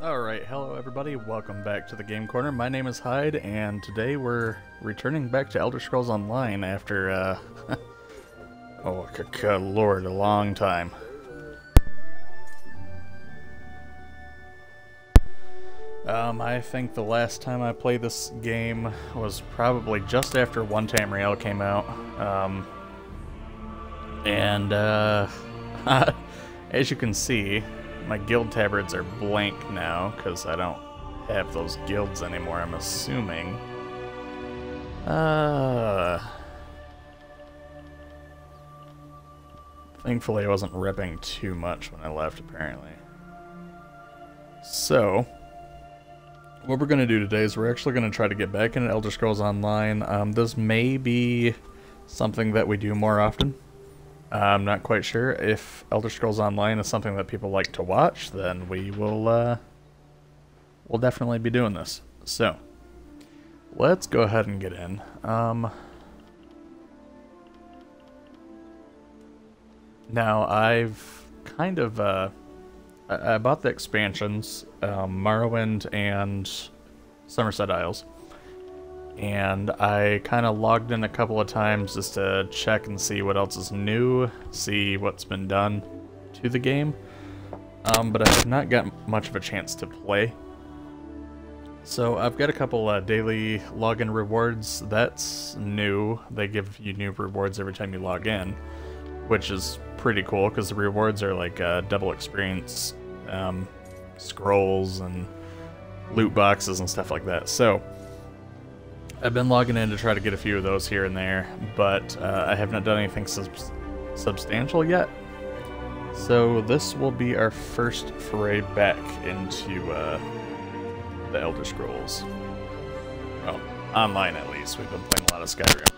Alright, hello everybody, welcome back to the Game Corner. My name is Hyde, and today we're returning back to Elder Scrolls Online after, oh good lord, a long time. I think the last time I played this game was probably just after Tamriel came out. As you can see, my guild tabards are blank now, because I don't have those guilds anymore, I'm assuming. Thankfully I wasn't ripping too much when I left, apparently. So, what we're going to do today is we're actually going to try to get back into Elder Scrolls Online. This may be something that we do more often. I'm not quite sure. If Elder Scrolls Online is something that people like to watch, then we'll definitely be doing this. So, let's go ahead and get in. Now, I've kind of, I bought the expansions, Morrowind and Somerset Isles. And I kind of logged in a couple of times just to check and see what else is new, see what's been done to the game. But I have not gotten much of a chance to play. So I've got a couple daily login rewards. That's new. They give you new rewards every time you log in, which is pretty cool because the rewards are like double experience, scrolls and loot boxes and stuff like that. So I've been logging in to try to get a few of those here and there, but I have not done anything substantial yet. So this will be our first foray back into the Elder Scrolls. Well, online at least. We've been playing a lot of Skyrim.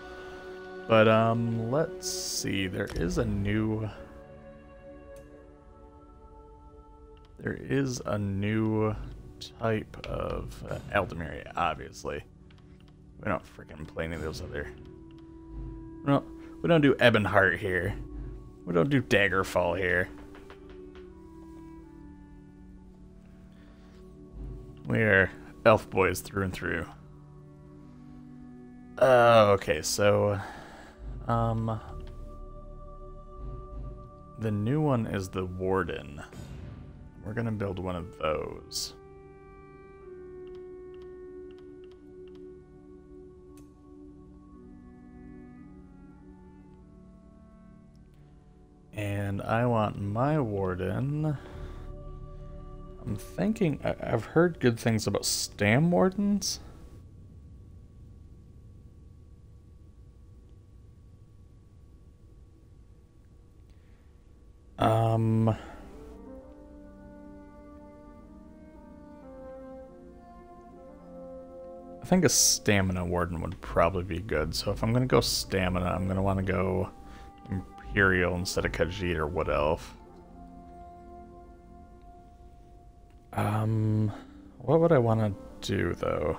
But let's see. There is a new type of Aldemir, obviously. We don't freaking play any of those other. We don't do Ebonheart here. We don't do Daggerfall here. We are elf boys through and through. Okay, so the new one is the Warden. We're gonna build one of those. And I want my Warden. I'm thinking, I've heard good things about Stam Wardens. I think a Stamina Warden would probably be good. So if I'm going to go Stamina, I'm going to want to go Imperial instead of Khajiit or Wood Elf. What would I want to do, though?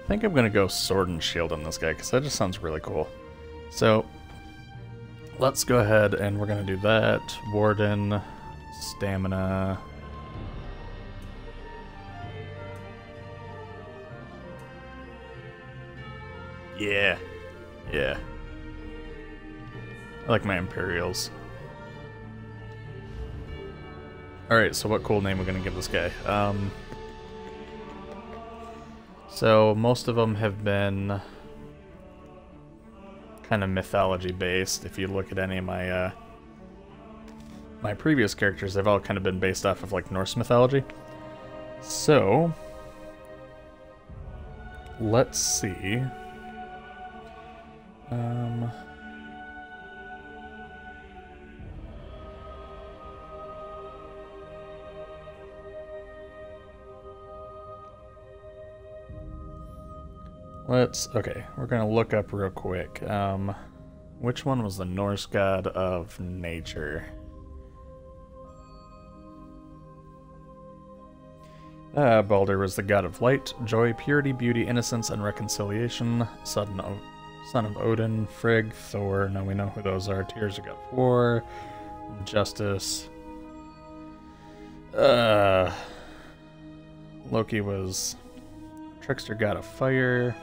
I think I'm going to go Sword and Shield on this guy, because that just sounds really cool. So, let's go ahead and we're going to do that. Warden, Stamina. Yeah. I like my Imperials. Alright, so what cool name we're going to give this guy? So most of them have been kind of mythology based. If you look at any of my my previous characters, they've all kind of been based off of like Norse mythology. So let's see. Okay, we're gonna look up real quick. Which one was the Norse god of nature? Balder was the god of light, joy, purity, beauty, innocence, and reconciliation. Son of Odin, Frigg, Thor. Now we know who those are. Tears, the god of war, justice. Loki was trickster, god of fire.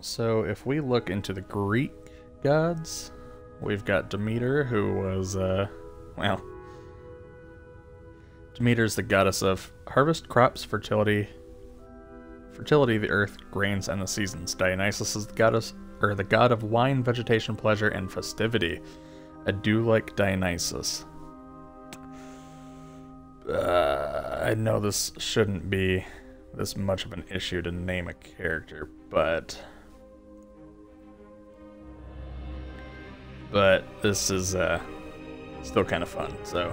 So if we look into the Greek gods, we've got Demeter, who was, well, Demeter's the goddess of harvest, crops, fertility, the earth, grains, and the seasons. Dionysus is the goddess, or the god of wine, vegetation, pleasure, and festivity. I do like Dionysus. I know this shouldn't be this much of an issue to name a character, but this is still kind of fun. So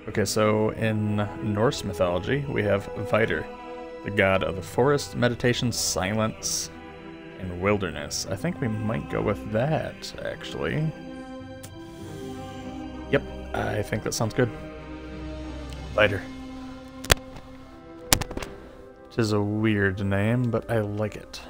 okay, so in Norse mythology we have Vidar, the god of the forest, meditation, silence, and wilderness. I think we might go with that, actually. Yep, I think that sounds good. Vidar. It is a weird name, but I like it.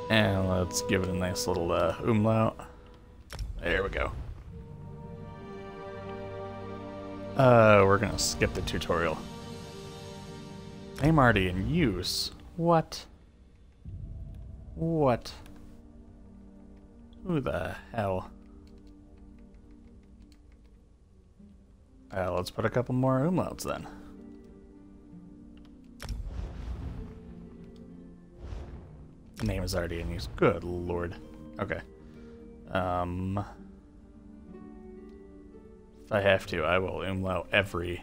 And let's give it a nice little umlaut. There we go. We're gonna skip the tutorial. Name already in use. What? What? Who the hell? Let's put a couple more umlauts then. Name is already in use. Good lord. Okay. If I have to, I will umlaut every.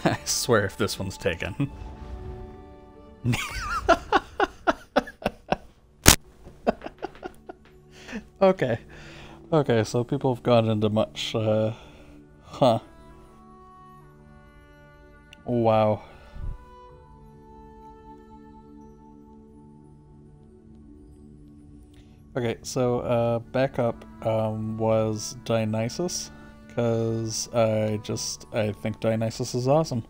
I swear if this one's taken. Okay. Okay, so people have gone into much, huh. Wow. Okay, so, backup, was Dionysus, because I think Dionysus is awesome.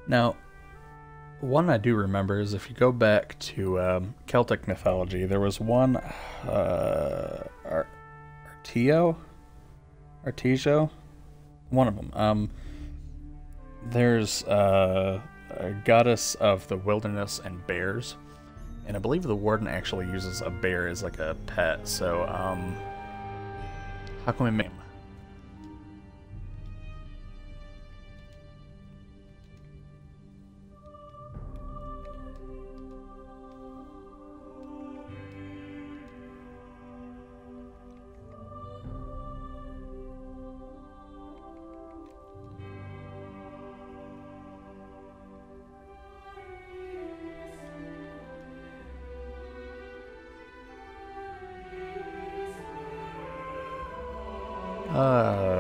Now, one I do remember is if you go back to Celtic mythology, there was one Artesio, one of them. There's a goddess of the wilderness and bears, and I believe the warden actually uses a bear as like a pet. So how can we make?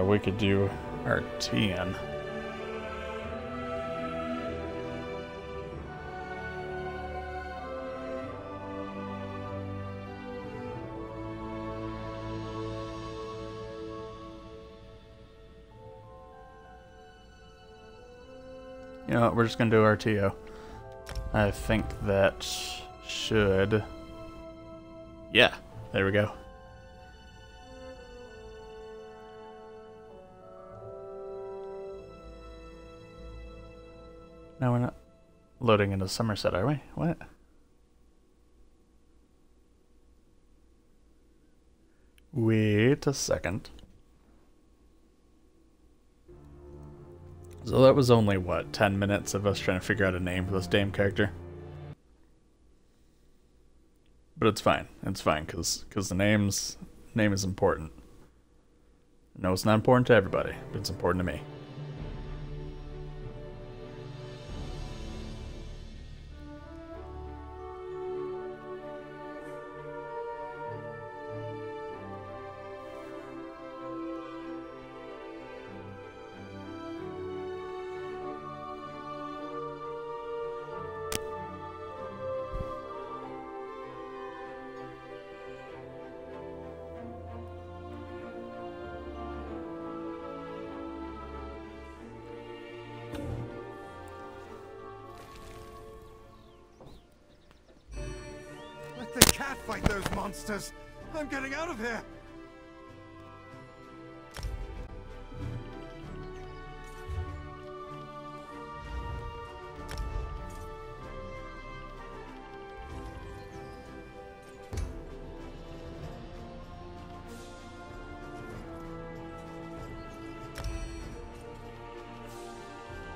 We could do Artian. You know what, we're just gonna do RTO. I think that should... Yeah, there we go. No, we're not loading into Somerset, are we? What? Wait a second. So that was only, what, 10 minutes of us trying to figure out a name for this damn character? But it's fine. It's fine, because the name is important. No, it's not important to everybody, but it's important to me. The cat fight those monsters. I'm getting out of here.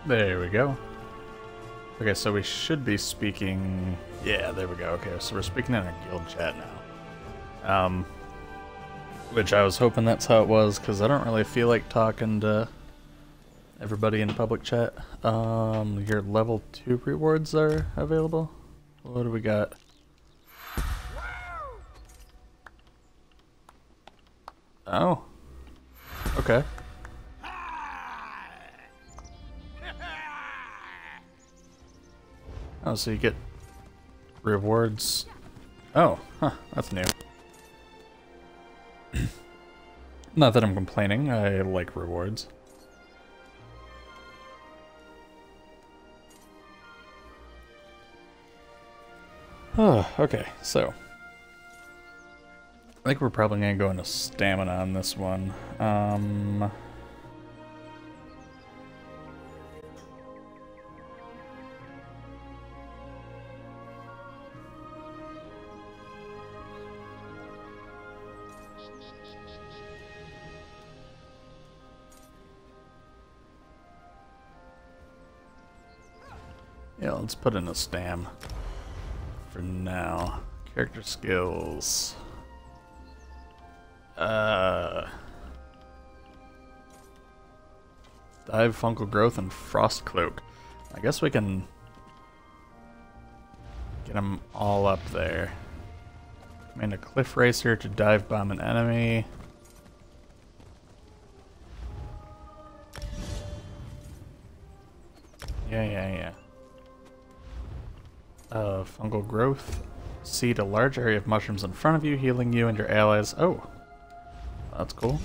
There we go. Okay, so we should be speaking... Yeah, there we go. Okay, so we're speaking in our guild chat now. Which I was hoping that's how it was, because I don't really feel like talking to everybody in public chat. Your level 2 rewards are available. What do we got? Oh. Okay. Oh, so you get rewards. Oh, huh, that's new. Not that I'm complaining, I like rewards. Oh, okay, so. I think we're probably gonna go into stamina on this one. Yeah, let's put in a stam for now. Character skills. Dive, fungal growth, and frost cloak. I guess we can get them all up there. Command a cliff racer to dive bomb an enemy. Yeah. Fungal growth. Seed a large area of mushrooms in front of you, healing you and your allies. Oh, that's cool.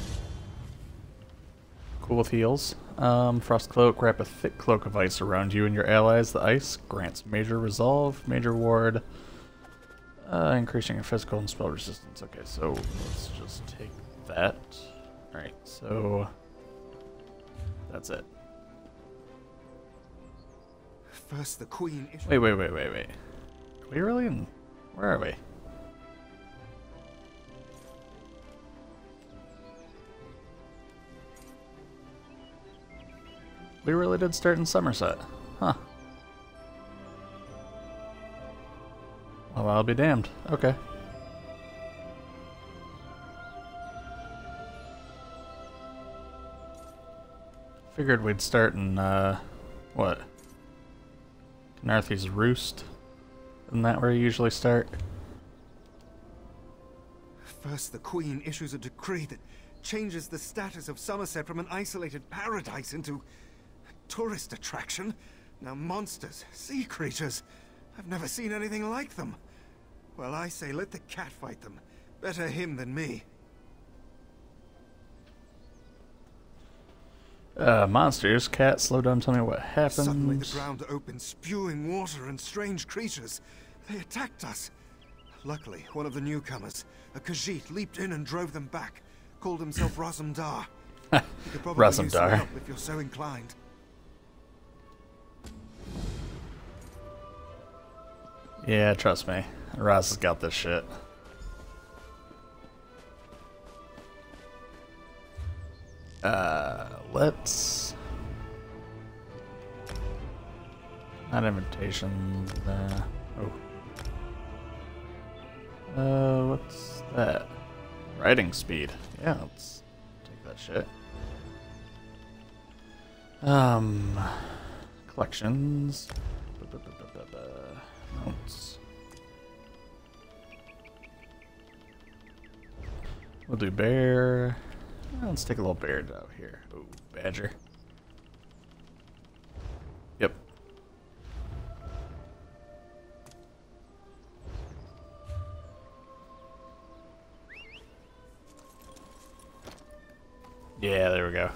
Cool with heals. Frost cloak. Wrap a thick cloak of ice around you and your allies. The ice grants major resolve, major ward, increasing your physical and spell resistance. Okay, so let's just take that. All right, so that's it. First, the queen. Wait. Are we really in? Where are we? We really did start in Somerset. Huh. Well, I'll be damned. Okay. Figured we'd start in, what? Knarthy's Roost? Isn't that where you usually start? First, the queen issues a decree that changes the status of Somerset from an isolated paradise into a tourist attraction. Now monsters, sea creatures, I've never seen anything like them. Well, I say let the cat fight them. Better him than me. Monsters. Cat, slow down, tell me what happened. Suddenly the ground opened, spewing water and strange creatures. They attacked us. Luckily, one of the newcomers, a Khajiit, leaped in and drove them back. Called himself Razumdar. You could probably use some help if you're so inclined. Yeah, trust me. Raz has got this shit. Let's... Not invitations, what's that? Riding speed. Yeah, let's take that shit. Collections. Mounts. We'll do bear. Let's take a little bear out here. Oh, badger. Yep. Yeah, there we go.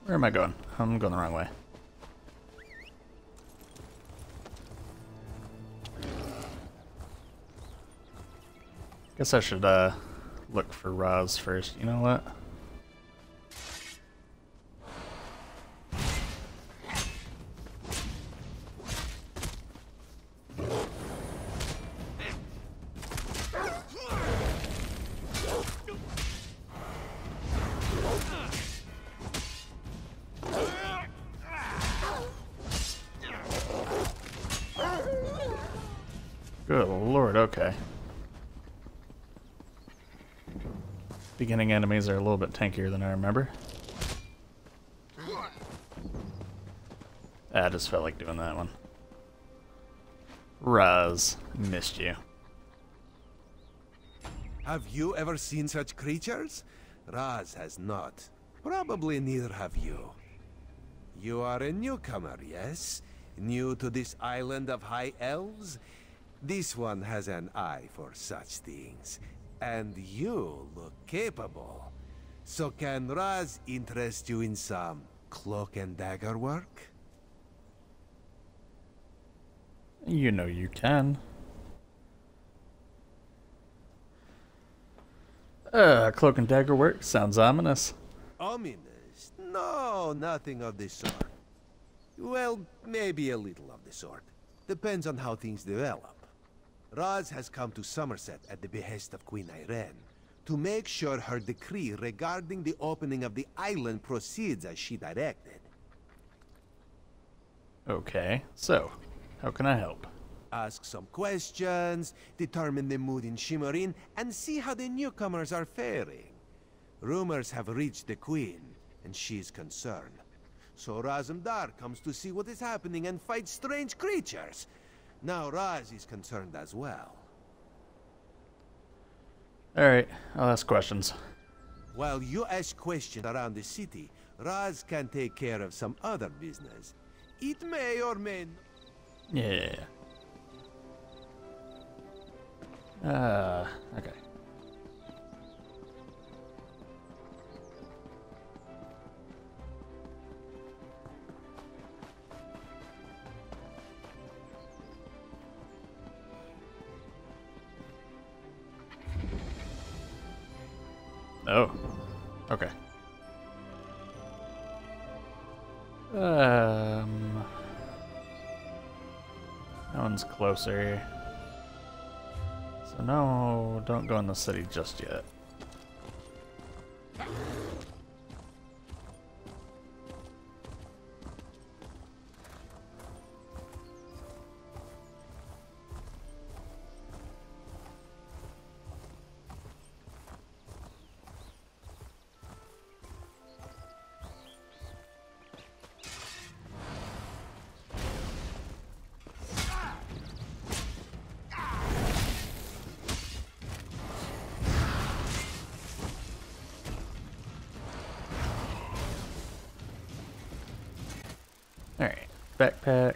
Where am I going? I'm going the wrong way. Guess I should look for Raz first. You know what? Good lord, okay. Beginning enemies are a little bit tankier than I remember. I just felt like doing that one. Raz, missed you. Have you ever seen such creatures? Raz has not. Probably neither have you. You are a newcomer, yes? New to this island of high elves? This one has an eye for such things. And you look capable. So can Raz interest you in some cloak and dagger work? You know you can. Cloak and dagger work sounds ominous. Ominous? No, nothing of the sort. Well, maybe a little of the sort. Depends on how things develop. Raz has come to Somerset at the behest of Queen Irene to make sure her decree regarding the opening of the island proceeds as she directed. Okay, so, how can I help? Ask some questions, determine the mood in Shimmerin, and see how the newcomers are faring. Rumors have reached the Queen, and she's concerned. So Razumdar comes to see what is happening and fight strange creatures. Now Raz is concerned as well. Alright, I'll ask questions. While you ask questions around the city, Raz can take care of some other business. It may or may not. Yeah. Okay. Oh. Okay. That one's closer. So no, don't go in the city just yet. backpack.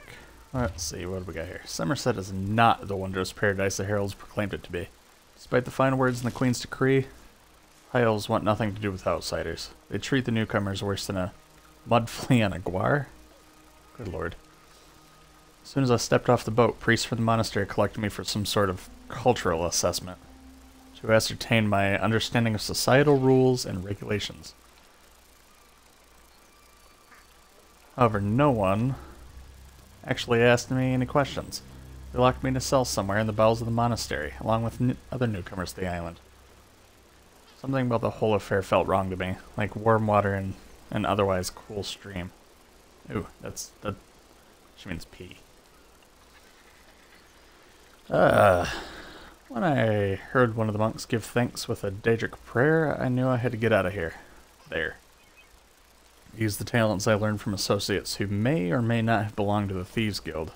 Let's see, what do we got here? Somerset is not the wondrous paradise the heralds proclaimed it to be. Despite the fine words in the Queen's decree, High Elves want nothing to do with outsiders. They treat the newcomers worse than a mud flea on a guar. Good lord. As soon as I stepped off the boat, priests from the monastery collected me for some sort of cultural assessment to ascertain my understanding of societal rules and regulations. However, no one actually asked me any questions. They locked me in a cell somewhere in the bowels of the monastery, along with other newcomers to the island. Something about the whole affair felt wrong to me, like warm water in an otherwise cool stream. Ooh, that she means pee. When I heard one of the monks give thanks with a Daedric prayer, I knew I had to get out of here. There. Use the talents I learned from associates who may or may not have belonged to the Thieves Guild.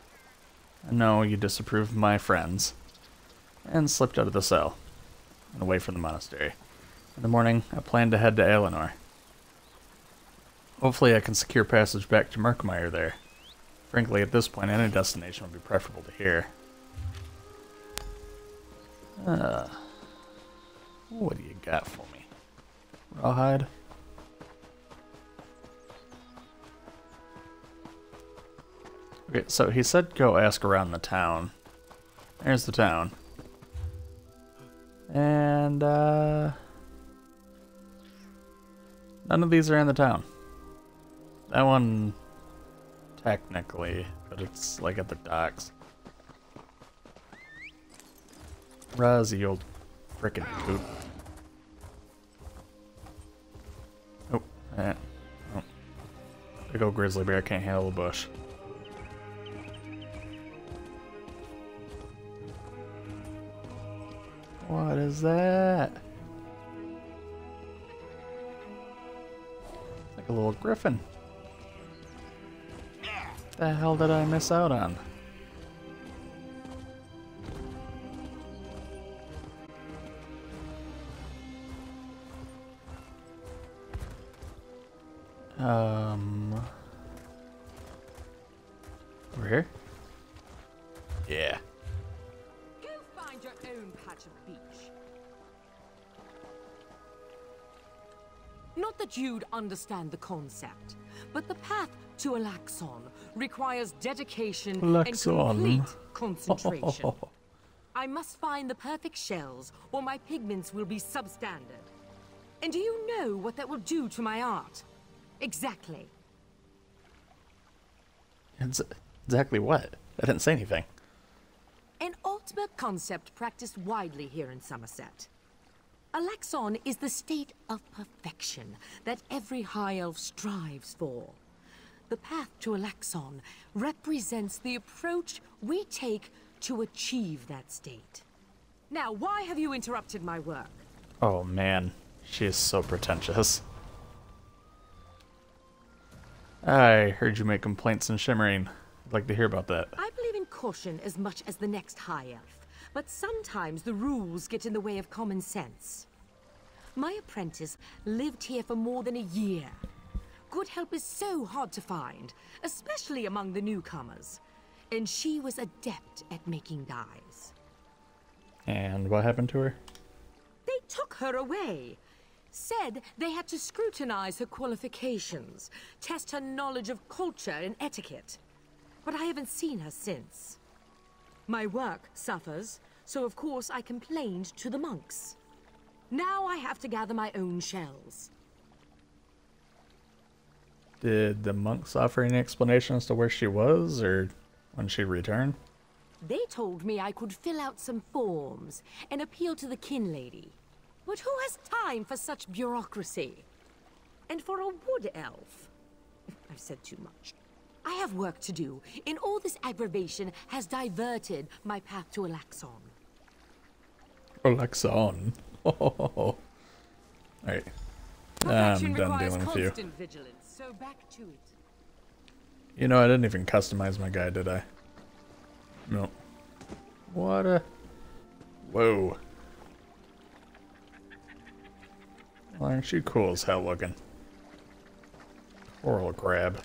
I know you disapprove of my friends. And slipped out of the cell and away from the monastery. In the morning, I planned to head to Eleanor. Hopefully I can secure passage back to Murkmire there. Frankly, at this point, any destination would be preferable to here. What do you got for me? Rawhide? Okay, so he said go ask around the town. There's the town. And, none of these are in the town. That one, technically, but it's like at the docks. Raz, you old frickin' poop. Oh, oh. Big old grizzly bear can't handle the bush. What is that? It's like a little griffin. What the hell did I miss out on? Over here? Yeah. Go find your own patch of beach. Not that you'd understand the concept, but the path to Alaxon requires dedication and complete concentration. I must find the perfect shells, or my pigments will be substandard. And do you know what that will do to my art? Exactly. Exactly what? I didn't say anything. An ultimate concept practiced widely here in Somerset. Alaxon is the state of perfection that every high elf strives for. The path to Alaxon represents the approach we take to achieve that state. Now, why have you interrupted my work? Oh man, she is so pretentious. I heard you make complaints in Shimmering. I'd like to hear about that. I believe in caution as much as the next high elf, but sometimes the rules get in the way of common sense. My apprentice lived here for more than a year. Good help is so hard to find, especially among the newcomers. And she was adept at making dyes. And what happened to her? They took her away. Said they had to scrutinize her qualifications, test her knowledge of culture and etiquette. But I haven't seen her since. My work suffers, so of course I complained to the monks. Now I have to gather my own shells. Did the monks offer any explanation as to where she was, or when she'd return? They told me I could fill out some forms and appeal to the kin lady. But who has time for such bureaucracy? And for a wood elf? I've said too much. I have work to do, and all this aggravation has diverted my path to Alaxon. Alaxon. Oh. Alright. I'm done dealing with you. Vigilance, so back to it. You know, I didn't even customize my guy, did I? No. What a... Whoa. Well, aren't you cool as hell looking? Coral crab.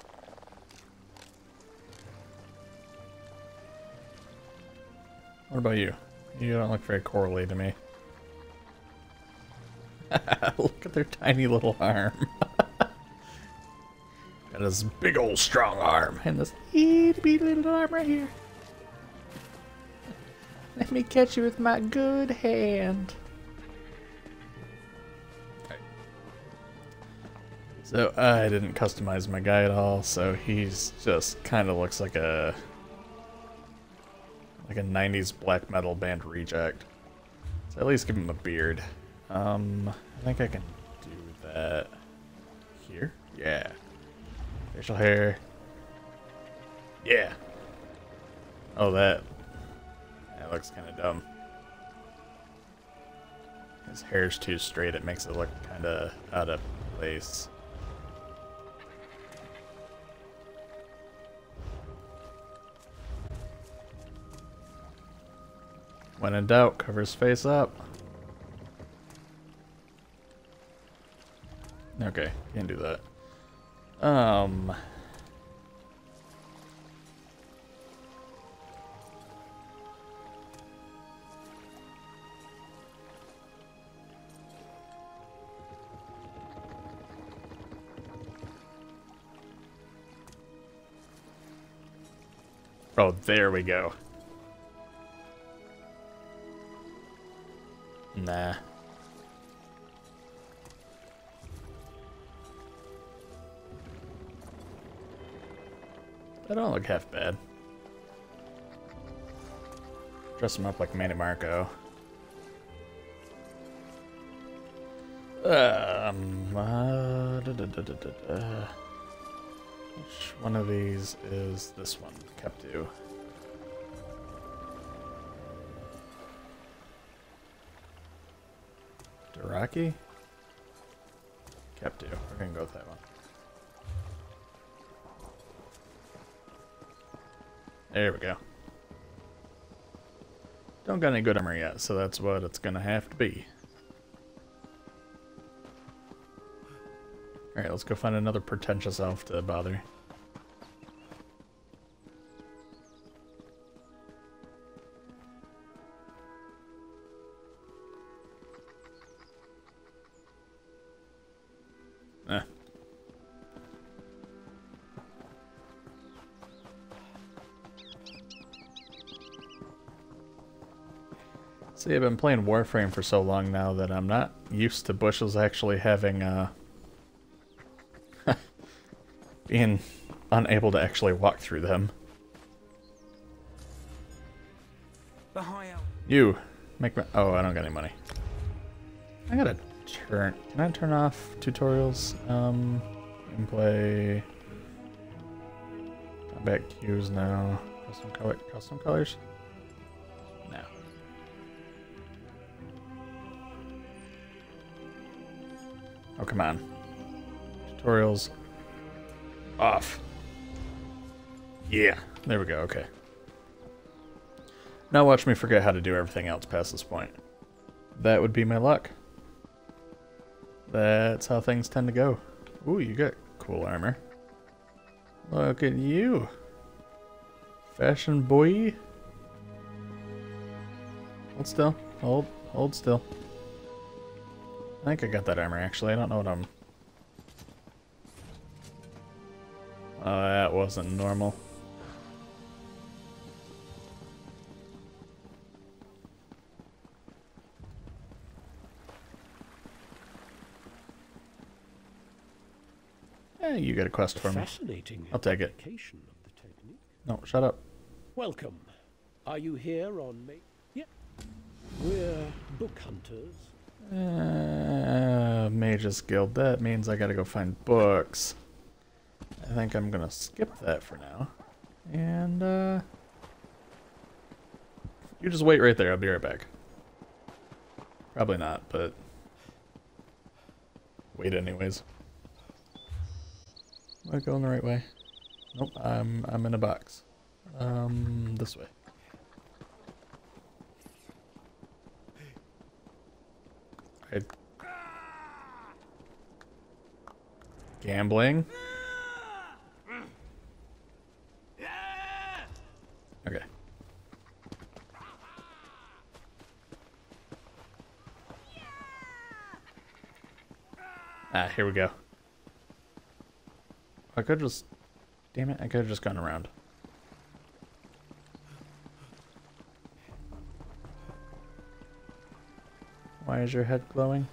What about you? You don't look very corally to me. Look at their tiny little arm. Got this big old strong arm and this itty bitty little arm right here. Let me catch you with my good hand. Okay. So I didn't customize my guy at all, so he's just kind of looks like a 90s black metal band reject. So at least give him a beard. I think I can do that here. Yeah. Facial hair. Yeah. Oh, that looks kind of dumb. His hair's too straight. It makes it look kind of out of place. When in doubt, cover his face up. Okay, can't do that. Oh, there we go. Nah. That don't look half bad. Dress him up like Manny Marco. Which one of these is this one? Captu. Duraki? Captu. We're gonna go with that one. There we go. Don't got any good armor yet, so that's what it's gonna have to be. Alright, let's go find another pretentious elf to bother. Eh. See, I've been playing Warframe for so long now that I'm not used to bushes actually having, being unable to actually walk through them. You, make me— oh, I don't got any money. I gotta turn— can I turn off tutorials? Gameplay. Combat cues now. Custom colors? No. Oh, come on. Tutorials off. Yeah, there we go, okay. Now watch me forget how to do everything else past this point. That would be my luck. That's how things tend to go. Ooh, you got cool armor. Look at you. Fashion boy. Hold still. Hold still. I think I got that armor actually. I don't know what I'm... oh, that wasn't normal. Eh, you got a quest for me. Fascinating. I'll take it. Application of the technique. No, shut up. Welcome. Are you here on May? Yeah. We're book hunters. Mage's Guild. That means I gotta go find books. I think I'm gonna skip that for now. And, you just wait right there. I'll be right back. Probably not, but... wait anyways. Am I going the right way? Nope, I'm in a box. This way. Gambling? Okay. Ah, here we go. I could just... Damn it, I could have just gone around. Why is your head glowing?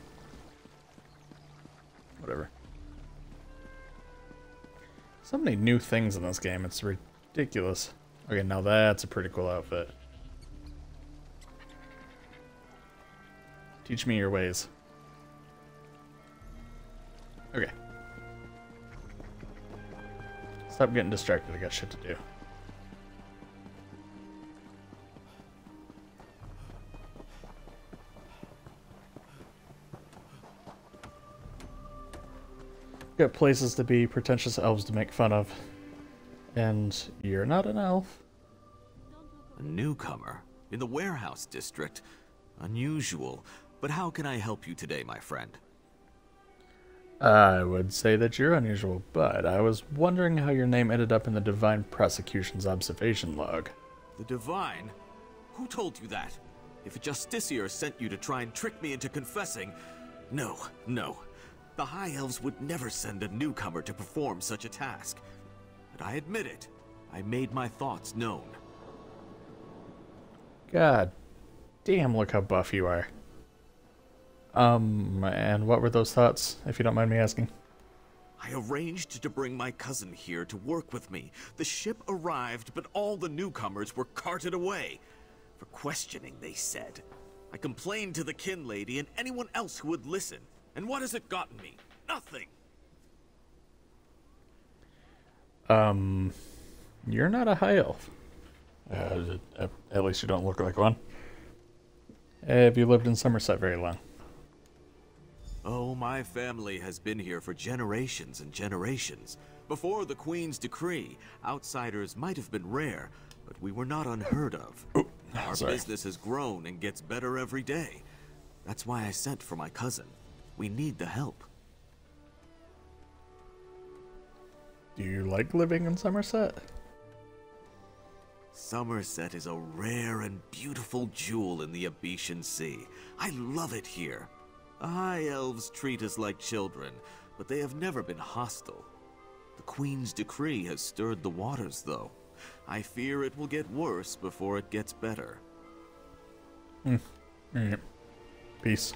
Whatever. So many new things in this game, it's ridiculous. Okay, now that's a pretty cool outfit. Teach me your ways. Okay. Stop getting distracted, I got shit to do. Got places to be, pretentious elves to make fun of. And you're not an elf. A newcomer in the warehouse district. Unusual. But how can I help you today, my friend? I would say that you're unusual, but I was wondering how your name ended up in the Divine Prosecution's observation log. The Divine? Who told you that? If a justiciar sent you to try and trick me into confessing... No. The High Elves would never send a newcomer to perform such a task. But I admit it. I made my thoughts known. God damn, look how buff you are. And what were those thoughts, if you don't mind me asking? I arranged to bring my cousin here to work with me. The ship arrived, but all the newcomers were carted away. For questioning, they said. I complained to the kin lady and anyone else who would listen. And what has it gotten me? Nothing. You're not a high elf. At least you don't look like one. Have you lived in Somerset very long? Oh, my family has been here for generations and generations. Before the Queen's decree, outsiders might have been rare, but we were not unheard of. Our business has grown and gets better every day. That's why I sent for my cousin. We need the help. Do you like living in Somerset? Somerset is a rare and beautiful jewel in the Abetian Sea. I love it here. The High Elves treat us like children, but they have never been hostile. The Queen's decree has stirred the waters, though. I fear it will get worse before it gets better. Alright. Peace.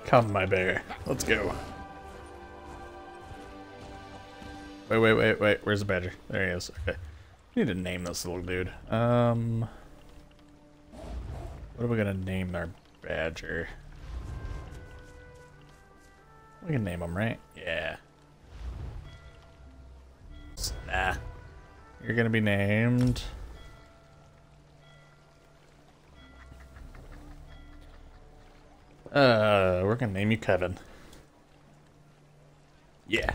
Come, my bear. Let's go. Wait. Where's the badger? There he is. Okay. Need to name this little dude. What are we gonna name our badger? We can name him, right? Yeah. Nah. You're gonna be named... we're gonna name you Kevin. Yeah.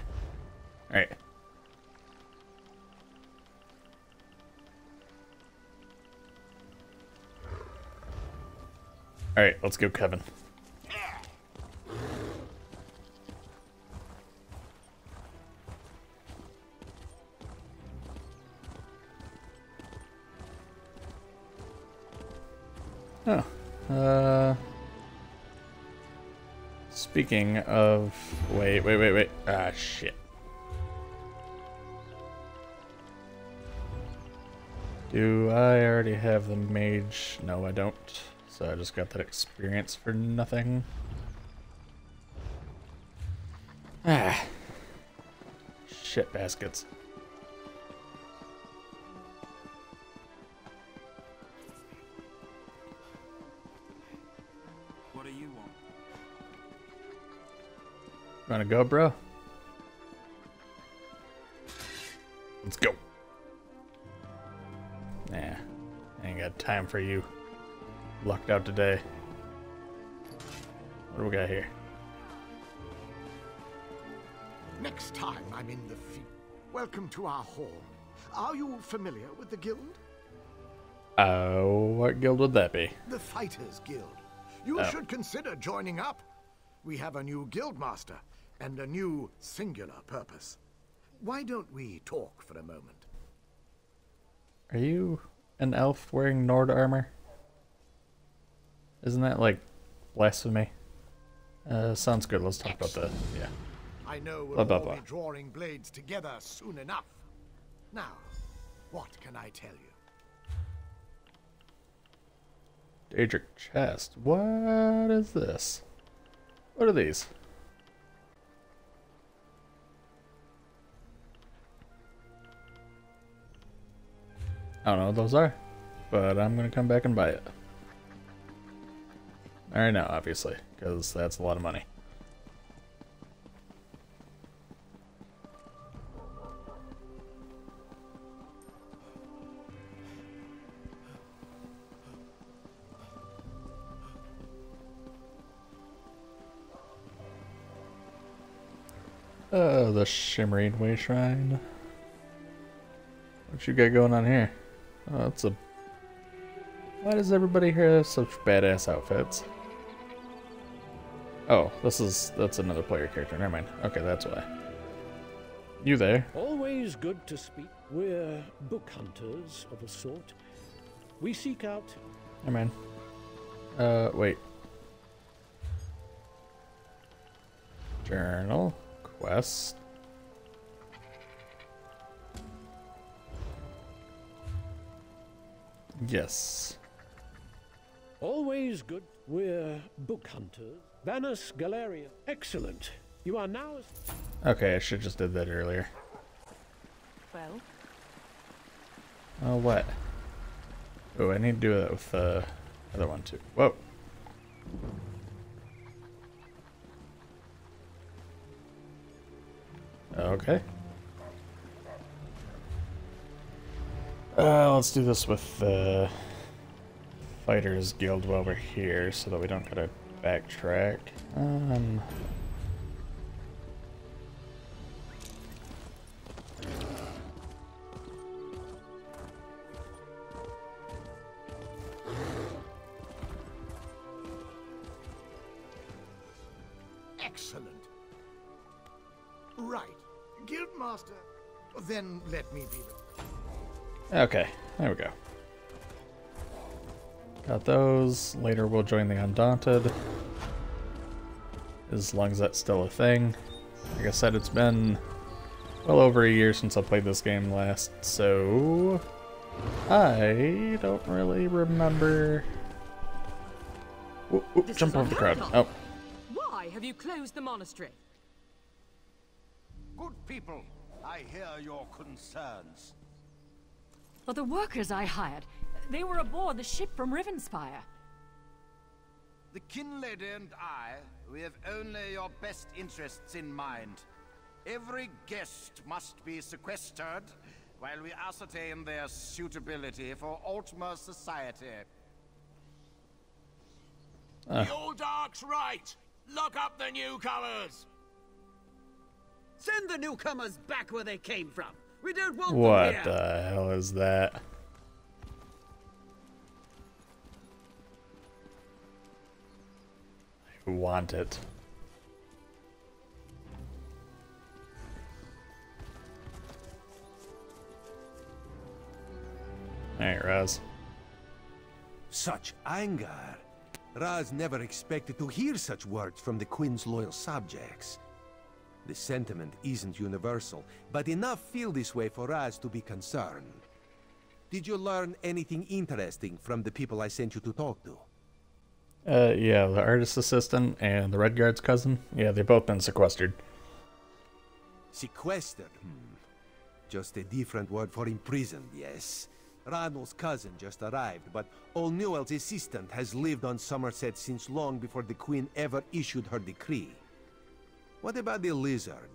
Alright. Alright, let's go, Kevin. Oh. Speaking of... Wait. Ah, shit. Do I already have the mage? No, I don't. So I just got that experience for nothing. Ah. Shit baskets. What do you want? Wanna go, bro? Let's go. Nah, I ain't got time for you. Lucked out today. What do we got here? Next time I'm in the field, welcome to our hall. Are you familiar with the guild? Oh, what guild would that be? The Fighters Guild. You should consider joining up. We have a new guild master and a new singular purpose. Why don't we talk for a moment? Are you an elf wearing Nord armor? Isn't that like blasphemy? Sounds good. Let's talk about that. Yeah. I know Blah, we'll blah, all blah. be drawing blades together soon enough. Now, what can I tell you? Daedric chest. What is this? What are these? I don't know what those are, but I'm gonna come back and buy it. Alright now, obviously, because that's a lot of money. Oh, the Shimmering Way Shrine. What you got going on here? Oh, that's a... Why does everybody here have such badass outfits? Oh, that's another player character. Never mind. Okay, that's why. You there? Always good to speak. We're book hunters of a sort. We seek out... Never mind. Wait. Journal. Quest. Yes. Always good. We're book hunters. Vanus Galarian. Excellent. You are now... Okay, I should just did that earlier. Well? Oh, what? Oh, I need to do that with the other one too. Whoa. Okay. Let's do this with the Fighters Guild while we're here so that we don't gotta backtrack. Excellent. Right. Guildmaster. Then let me be the... Okay, there we go. Got those. Later we'll join the Undaunted. As long as that's still a thing. Like I said, it's been well over a year since I played this game last, so I don't really remember. Ooh, jump over the crowd. Oh. Why have you closed the monastery? Good people, I hear your concerns. Well, the workers I hired, they were aboard the ship from Rivenspire. The Kinlady and I, we have only your best interests in mind. Every guest must be sequestered while we ascertain their suitability for Altmer society. The old Dark's right! Lock up the newcomers! Send the newcomers back where they came from. We don't want What them here. the hell is that? I want it. Alright, Raz. Such anger. Raz never expected to hear such words from the Queen's loyal subjects. The sentiment isn't universal, but enough feel this way for Raz to be concerned. Did you learn anything interesting from the people I sent you to talk to? Yeah, the artist assistant and the Redguard's cousin. Yeah, they've both been sequestered. Sequestered? Just a different word for imprisoned, yes. Ranul's cousin just arrived, but Olnewell's assistant has lived on Somerset since long before the Queen ever issued her decree. What about the lizard?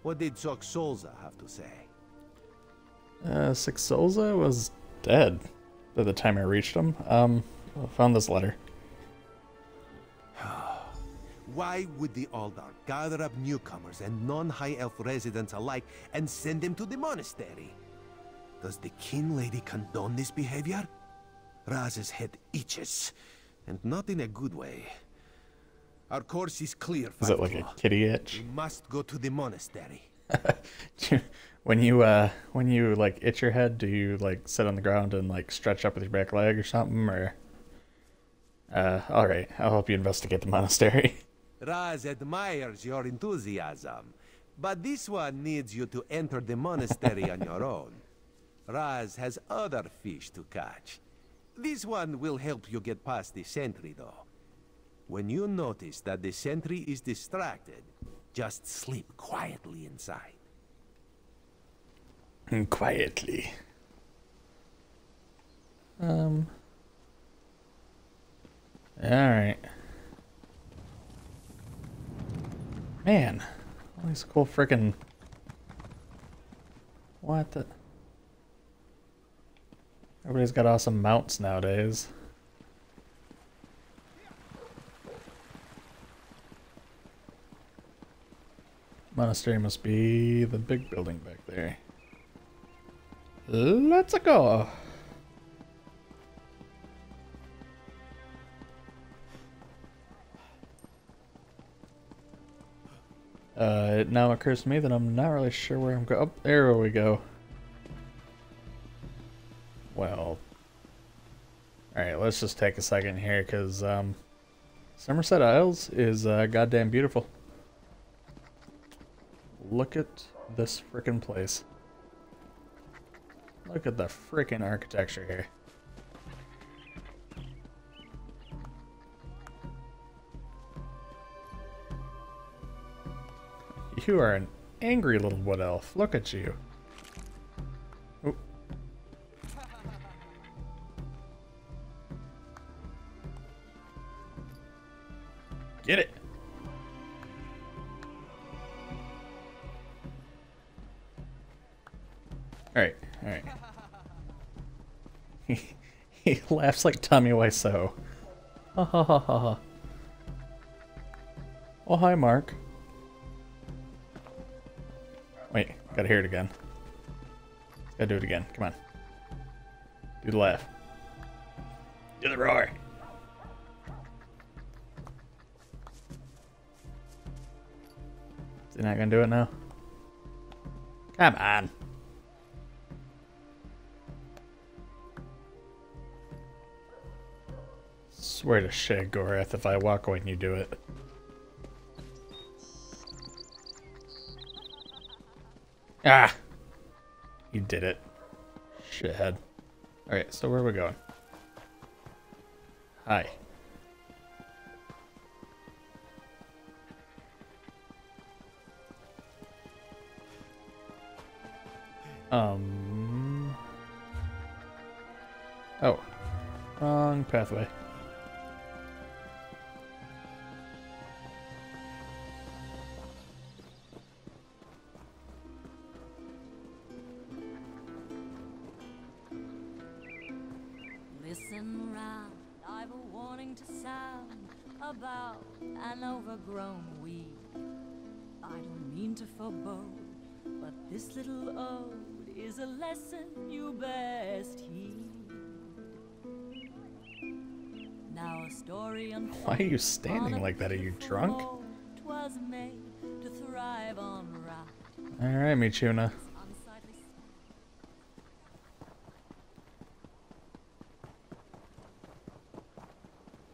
What did Zoxolza have to say? Zoxolza was dead by the time I reached him. I found this letter. Why would the Aldar gather up newcomers and non-High Elf residents alike and send them to the monastery? Does the Kin Lady condone this behavior? Raz's head itches, and not in a good way. Our course is clear, Is it like a kitty itch? We must go to the monastery. when you like itch your head, do you like sit on the ground and like stretch up with your back leg or something, or? All right, I'll help you investigate the monastery. Raz admires your enthusiasm, but this one needs you to enter the monastery on your own. Raz has other fish to catch. This one will help you get past the sentry, though. When you notice that the sentry is distracted, just sleep quietly inside. Quietly. Alright. Man, all these cool frickin'... What the... Everybody's got awesome mounts nowadays. Monastery must be the big building back there. Let's go! It now occurs to me that I'm not really sure where I'm going. Oh, there we go. Well, alright, let's just take a second here, because Somerset Isles is goddamn beautiful. Look at this frickin' place. Look at the frickin' architecture here. You are an angry little wood elf. Look at you. Oop. Get it. Alright, alright. He laughs like Tommy Wiseau. Ha ha ha ha ha. Oh, hi, Mark. Wait, gotta hear it again. Gotta do it again. Come on. Do the laugh. Do the roar. Is he not gonna do it now? Come on. Swear to shit, Gorath, if I walk when you do it. Ah! You did it. Shithead. Alright, so where are we going? Hi. Oh. Wrong pathway. Listen round, I've a warning to sound about an overgrown weed. I don't mean to forebode, but this little ode is a lesson you best heed. Now a story unfolds. Why are you standing like that? Are you drunk? Twas made to thrive on rot. Alright, Michuna.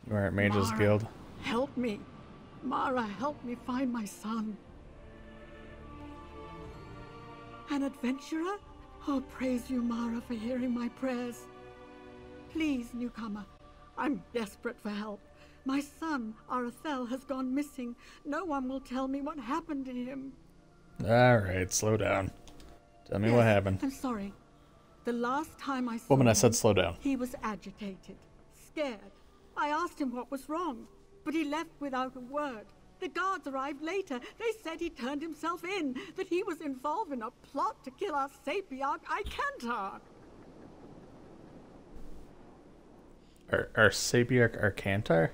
You are at Mage's Mara, Guild. Help me. Mara, help me find my son. An adventurer? Oh, praise you, Mara, for hearing my prayers. Please, newcomer, I'm desperate for help. My son, Arathel, has gone missing. No one will tell me what happened to him. Alright, slow down. Tell me what happened. I'm sorry. The last time I saw Woman, I him, said slow down. he was agitated, scared. I asked him what was wrong, but he left without a word. The guards arrived later. They said he turned himself in, that he was involved in a plot to kill our Sapiarch, Icantar. Our Sapiarch Arcantar?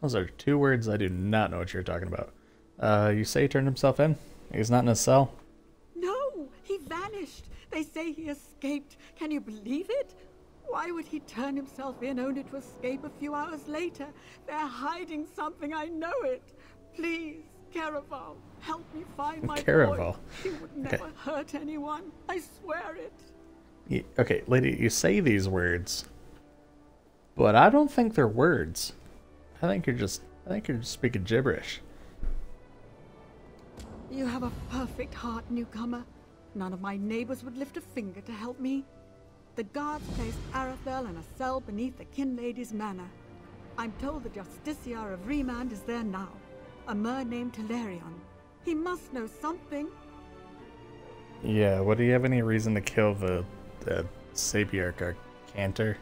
Those are two words I do not know what you're talking about. You say he turned himself in? He's not in his cell? No, he vanished. They say he escaped. Can you believe it? Why would he turn himself in only to escape a few hours later? They're hiding something, I know it. Please, Caraval, help me find my Caraval. boy. He would never hurt anyone. I swear it. Okay, lady, you say these words, but I don't think they're words. I think you're just speaking gibberish. You have a perfect heart, newcomer. None of my neighbors would lift a finger to help me. The guards placed Arathel in a cell beneath the Kin Lady's manor. I'm told the Justiciar of Remand is there now. A mer named Telerion. He must know something. Yeah, would he have any reason to kill the Sabiarch Cantor?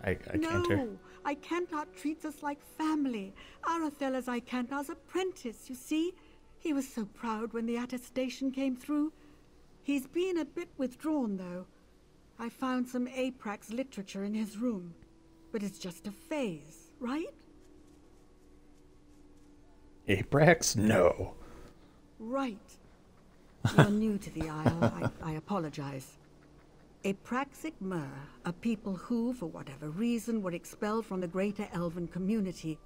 Cantor? No, Icantar treats us like family. Arathel is Icantar's apprentice, you see? He was so proud when the attestation came through. He's been a bit withdrawn, though. I found some Aprax literature in his room. But it's just a phase, right? Aprax? No. Right. You're new to the Isle. I apologize. Apraxic Mer, a people who, for whatever reason, were expelled from the greater Elven community.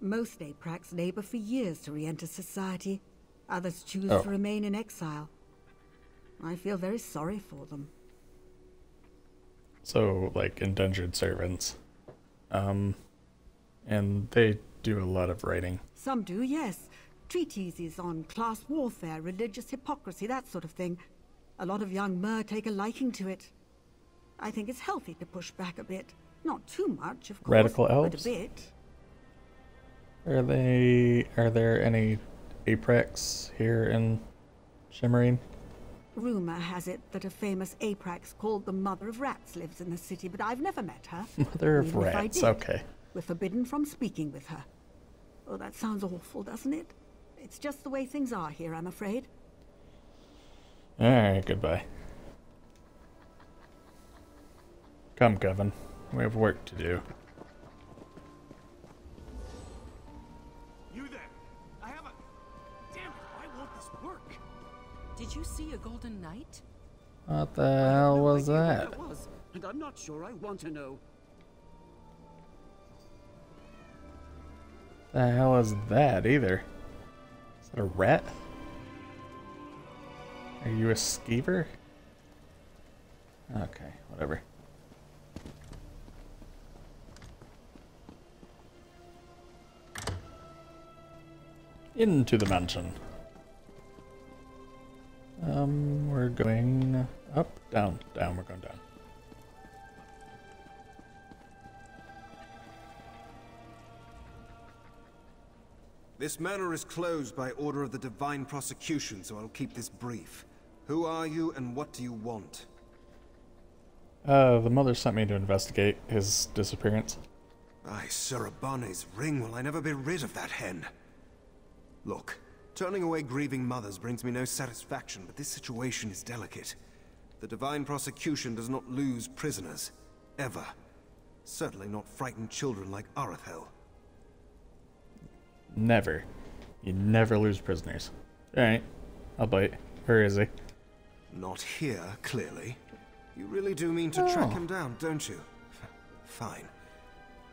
Most Aprax labor for years to re-enter society. Others choose to remain in exile. I feel very sorry for them. So, like, indentured servants. And they do a lot of writing. Some do, yes. Treatises on class warfare, religious hypocrisy, that sort of thing. A lot of young Mer take a liking to it. I think it's healthy to push back a bit. Not too much, of course, Radical elves? but a bit. Are there any Aprax here in Shimmerine? Rumor has it that a famous Aprax called the Mother of Rats lives in the city, but I've never met her. Mother of Even if I Rats, did, okay. We're forbidden from speaking with her. Oh, that sounds awful, doesn't it? It's just the way things are here, I'm afraid. Alright, goodbye. Come, Coven. We have work to do. You there? I have a... Damn it, why won't this work? Did you see a golden knight? What the hell was that? It was, and I'm not sure I want to know. The hell is that either? Is that a rat? Are you a skeever? Okay, whatever. Into the mansion. We're going up, down, down, we're going down. This manor is closed by order of the Divine Prosecution, so I'll keep this brief. Who are you and what do you want? The mother sent me to investigate his disappearance. Aye, Surabane's ring. Will I never be rid of that hen? Look, turning away grieving mothers brings me no satisfaction, but this situation is delicate. The Divine Prosecution does not lose prisoners. Ever. Certainly not frightened children like Arathel. Never. You never lose prisoners. Alright, I'll bite. Where is he? Not here, clearly. You really do mean to track him down, don't you? Fine.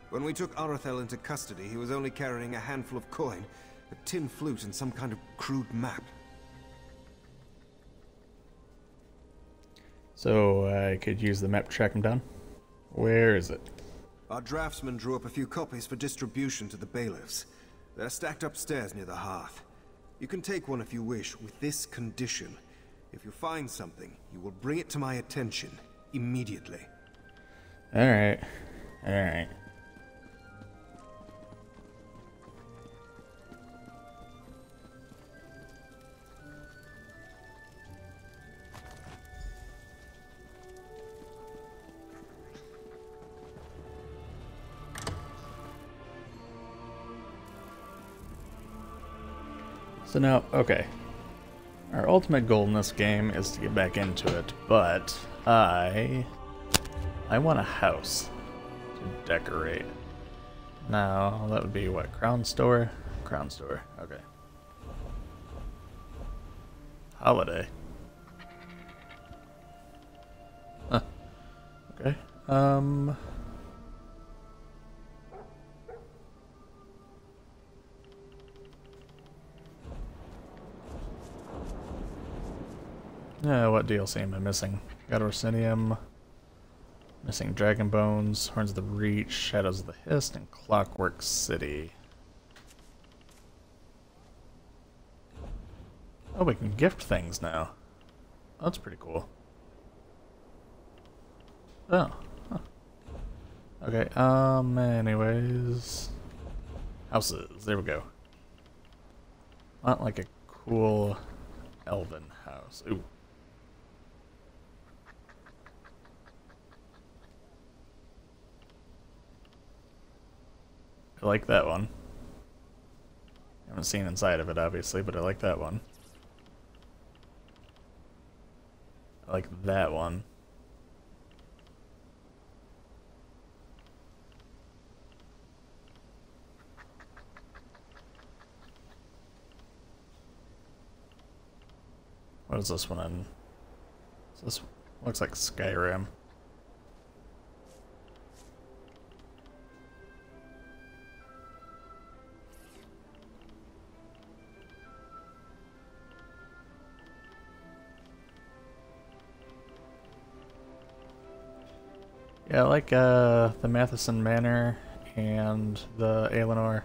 When we took Arathel into custody, he was only carrying a handful of coin, a tin flute, and some kind of crude map. So I could use the map to track him down? Where is it? Our draftsman drew up a few copies for distribution to the bailiffs. They're stacked upstairs near the hearth. You can take one if you wish, with this condition. If you find something, you will bring it to my attention immediately. Alright. Alright. So now, okay. Our ultimate goal in this game is to get back into it, but I want a house to decorate. Now, that would be what? Crown store? Crown store, okay. Holiday. Huh. Okay. What DLC am I missing? Got Orsinium, missing Dragon Bones, Horns of the Reach, Shadows of the Hist, and Clockwork City. Oh, we can gift things now. That's pretty cool. Oh. Huh. Okay, anyways. Houses, there we go. Not like a cool elven house. Ooh. I like that one. I haven't seen inside of it, obviously, but I like that one. I like that one. What is this one in? This looks like Skyrim. Yeah, I like the Matheson Manor and the Aelinor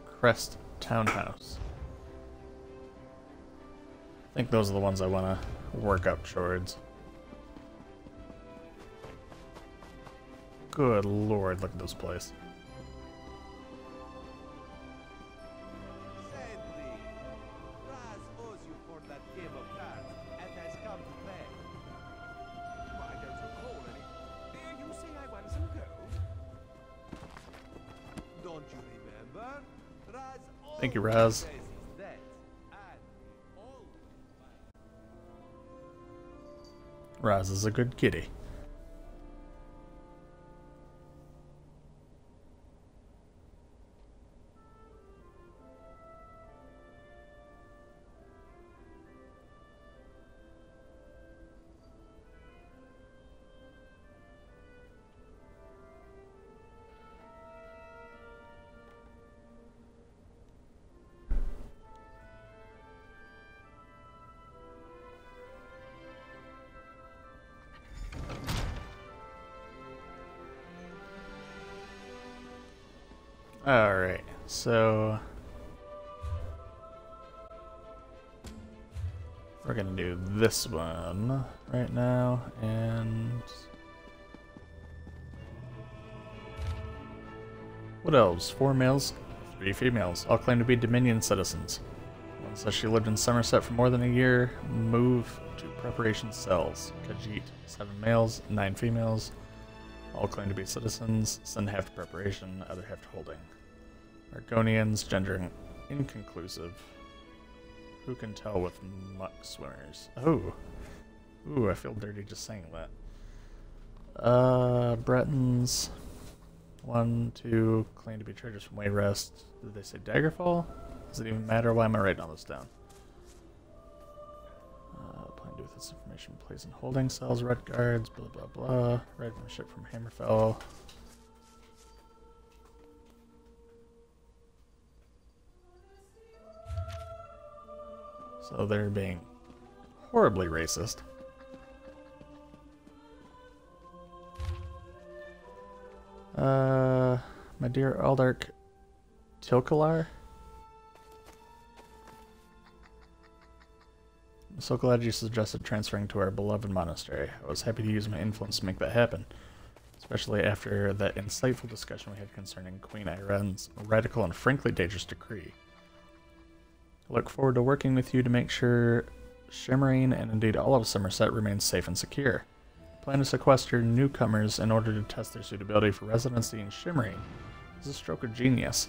Crest Townhouse. I think those are the ones I want to work up towards. Good lord, look at this place. Sadly, Raz owes you for that game of cards and has come to pay. I don't recall any. You say I won some gold? Don't you remember? Raz Thank you, Raz. pays his debt, and always Raz is a good kitty. Alright, so we're gonna do this one right now, and what else? 4 males, 3 females, all claim to be Dominion citizens. One says she lived in Somerset for more than a year. Move to preparation cells. Khajiit, 7 males, 9 females, all claim to be citizens. Send half to preparation, other half to holding. Argonians, gender inconclusive. Who can tell with muck swimmers? Oh. Ooh, I feel dirty just saying that. Bretons. 1, 2, claim to be traders from Wayrest. Did they say Daggerfall? Does it even matter? Why am I writing all this down? Plan to do with this information. Place in holding cells, red guards, blah blah blah. Red from ship from Hammerfell. So they're being horribly racist. My dear Aldark Tilkalar. I'm so glad you suggested transferring to our beloved monastery. I was happy to use my influence to make that happen, especially after that insightful discussion we had concerning Queen Irene's radical and frankly dangerous decree. I look forward to working with you to make sure Shimmerine and indeed all of Somerset remains safe and secure. I plan to sequester newcomers in order to test their suitability for residency in Shimmerine. It's a stroke of genius.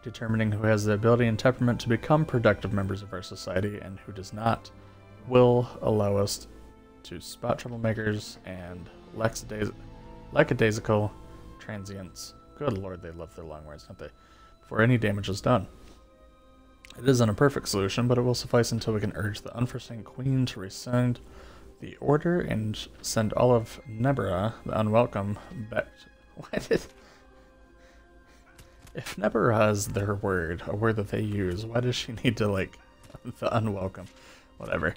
Determining who has the ability and temperament to become productive members of our society and who does not will allow us to spot troublemakers and lackadaisical transients. Good lord, they love their long words, don't they? Before any damage is done. It isn't a perfect solution, but it will suffice until we can urge the unforeseen queen to rescind the order and send all of Nebera, the unwelcome, back. Why did... If Nebera is their word, a word that they use, why does she need to, like, the unwelcome? Whatever.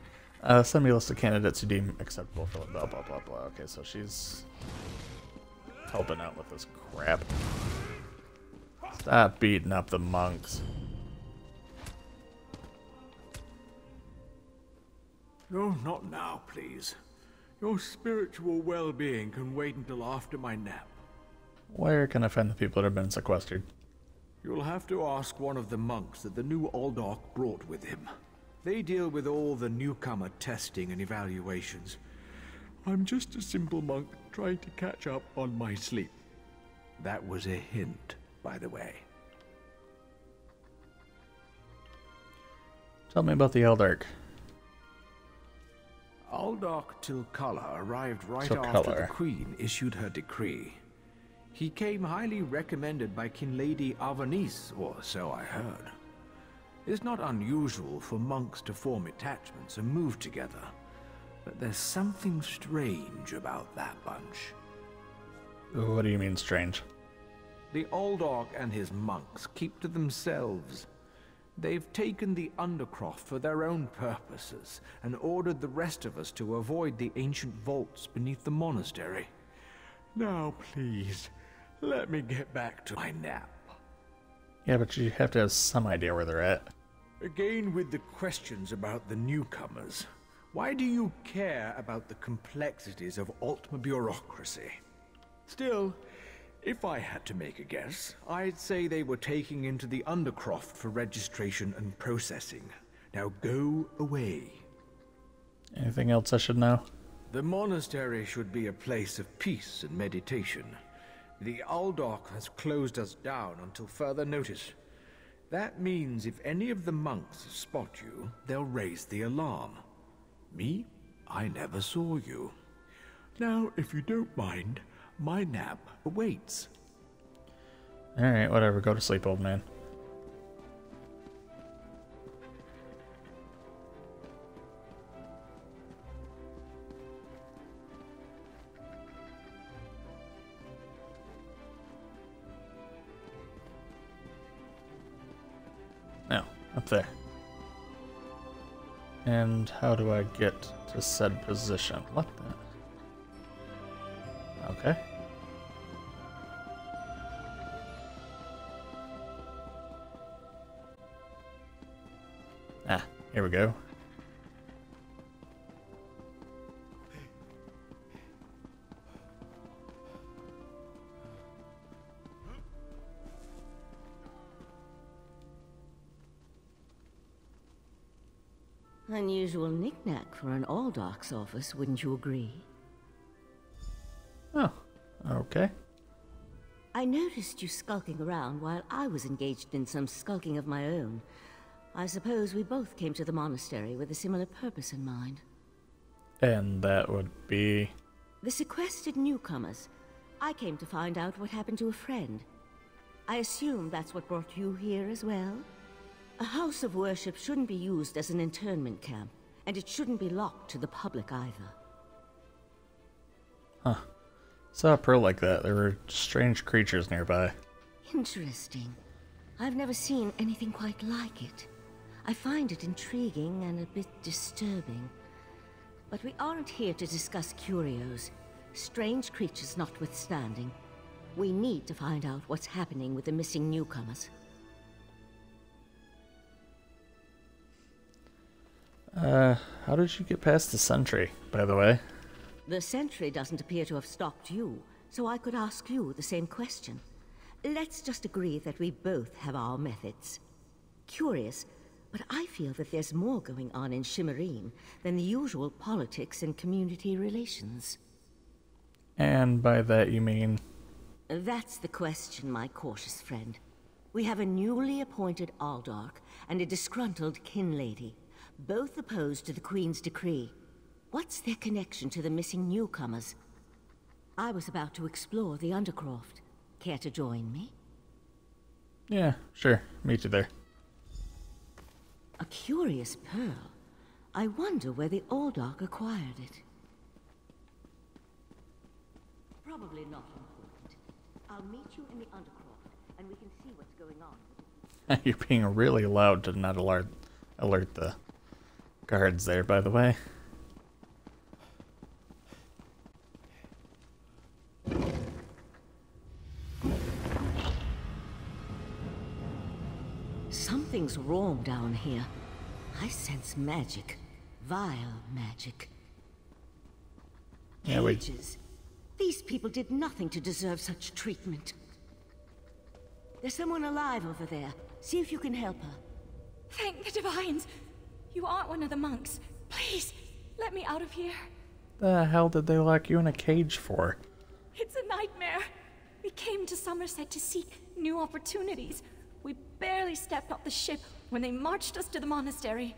Send me a list of candidates you deem acceptable for blah blah blah blah. Okay, so she's helping out with this crap. Stop beating up the monks. No, not now, please. Your spiritual well-being can wait until after my nap. Where can I find the people that have been sequestered? You'll have to ask one of the monks that the new Aldorc brought with him. They deal with all the newcomer testing and evaluations. I'm just a simple monk trying to catch up on my sleep. That was a hint, by the way. Tell me about the Aldorc. Aldorc Tilkala arrived right after the Queen issued her decree. He came highly recommended by King Lady Avanice, or so I heard. It's not unusual for monks to form attachments and move together, but there's something strange about that bunch. What do you mean strange? The Aldorc and his monks keep to themselves. They've taken the Undercroft for their own purposes and ordered the rest of us to avoid the ancient vaults beneath the monastery. Now, please, let me get back to my nap. Yeah, but you have to have some idea where they're at. Again with the questions about the newcomers. Why do you care about the complexities of Altma bureaucracy? Still, if I had to make a guess, I'd say they were taking into the Undercroft for registration and processing. Now go away. Anything else I should know? The monastery should be a place of peace and meditation. The Aldorc has closed us down until further notice. That means if any of the monks spot you, they'll raise the alarm. Me? I never saw you. Now, if you don't mind, my nap awaits. Alright, whatever. Go to sleep, old man. Now, up there. And how do I get to said position? What the? Okay. Ah, here we go. Unusual knick-knack for an Aldorc's office, wouldn't you agree? Oh, okay. I noticed you skulking around while I was engaged in some skulking of my own. I suppose we both came to the monastery with a similar purpose in mind. And that would be... The sequestered newcomers. I came to find out what happened to a friend. I assume that's what brought you here as well? A house of worship shouldn't be used as an internment camp, and it shouldn't be locked to the public either. Huh. Saw a pearl like that. There were strange creatures nearby. Interesting. I've never seen anything quite like it. I find it intriguing and a bit disturbing. But we aren't here to discuss curios. Strange creatures notwithstanding. We need to find out what's happening with the missing newcomers. How did you get past the sentry, by the way? The sentry doesn't appear to have stopped you, so I could ask you the same question. Let's just agree that we both have our methods. Curious, but I feel that there's more going on in Shimmerine than the usual politics and community relations. And by that you mean? That's the question, my cautious friend. We have a newly appointed Aldorc and a disgruntled kin lady, both opposed to the Queen's decree. What's their connection to the missing newcomers? I was about to explore the Undercroft. Care to join me? Yeah, sure. Meet you there. A curious pearl. I wonder where the Aldorc acquired it. Probably not important. I'll meet you in the Undercroft, and we can see what's going on. You're being really loud to not alert the guards there, by the way. Something's wrong down here. I sense magic. Vile magic. Yeah, Cages. These people did nothing to deserve such treatment. There's someone alive over there. See if you can help her. Thank the Divines! You aren't one of the monks. Please, let me out of here. The hell did they lock you in a cage for? It's a nightmare. We came to Somerset to seek new opportunities. We barely stepped off the ship when they marched us to the monastery.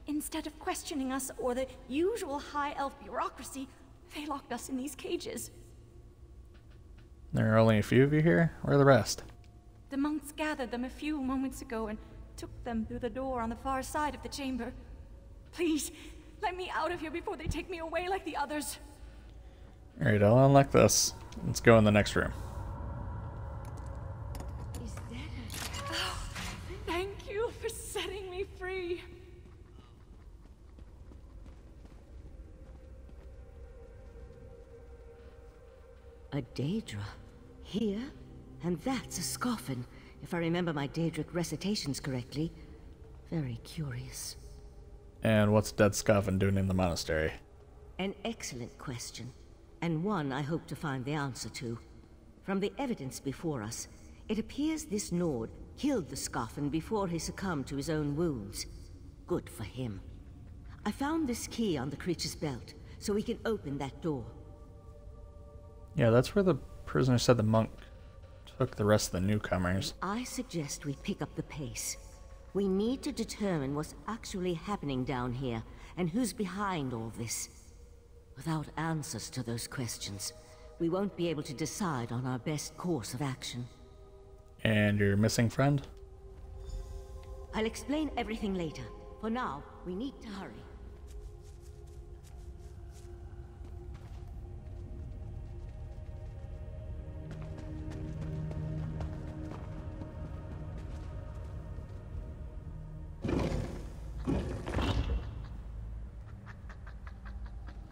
Instead of questioning us or the usual high elf bureaucracy, they locked us in these cages. There are only a few of you here? Where are the rest? The monks gathered them a few moments ago and took them through the door on the far side of the chamber. Please, let me out of here before they take me away like the others. Alright, I'll unlock this. Let's go in the next room. Oh, thank you for setting me free. A Daedra. Here? And that's a Scoffin, if I remember my Daedric recitations correctly. Very curious. And what's Dead Scoffin doing in the monastery? An excellent question, and one I hope to find the answer to. From the evidence before us, it appears this Nord killed the Scoffin before he succumbed to his own wounds. Good for him. I found this key on the creature's belt, so we can open that door. Yeah, that's where the prisoner said the monk took the rest of the newcomers. I suggest we pick up the pace. We need to determine what's actually happening down here, and who's behind all this. Without answers to those questions, we won't be able to decide on our best course of action. And your missing friend? I'll explain everything later. For now, we need to hurry.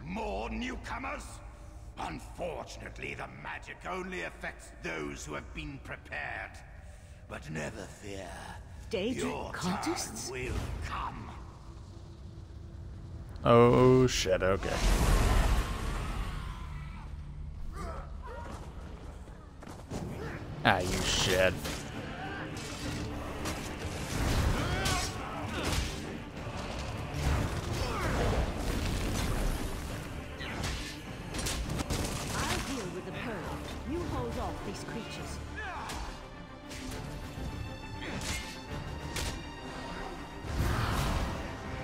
More newcomers? Unfortunately, the magic only affects those who have been prepared. But never fear. Daedric Your contests? time will come. Oh shit, okay. Ah, you shit. You hold off these creatures.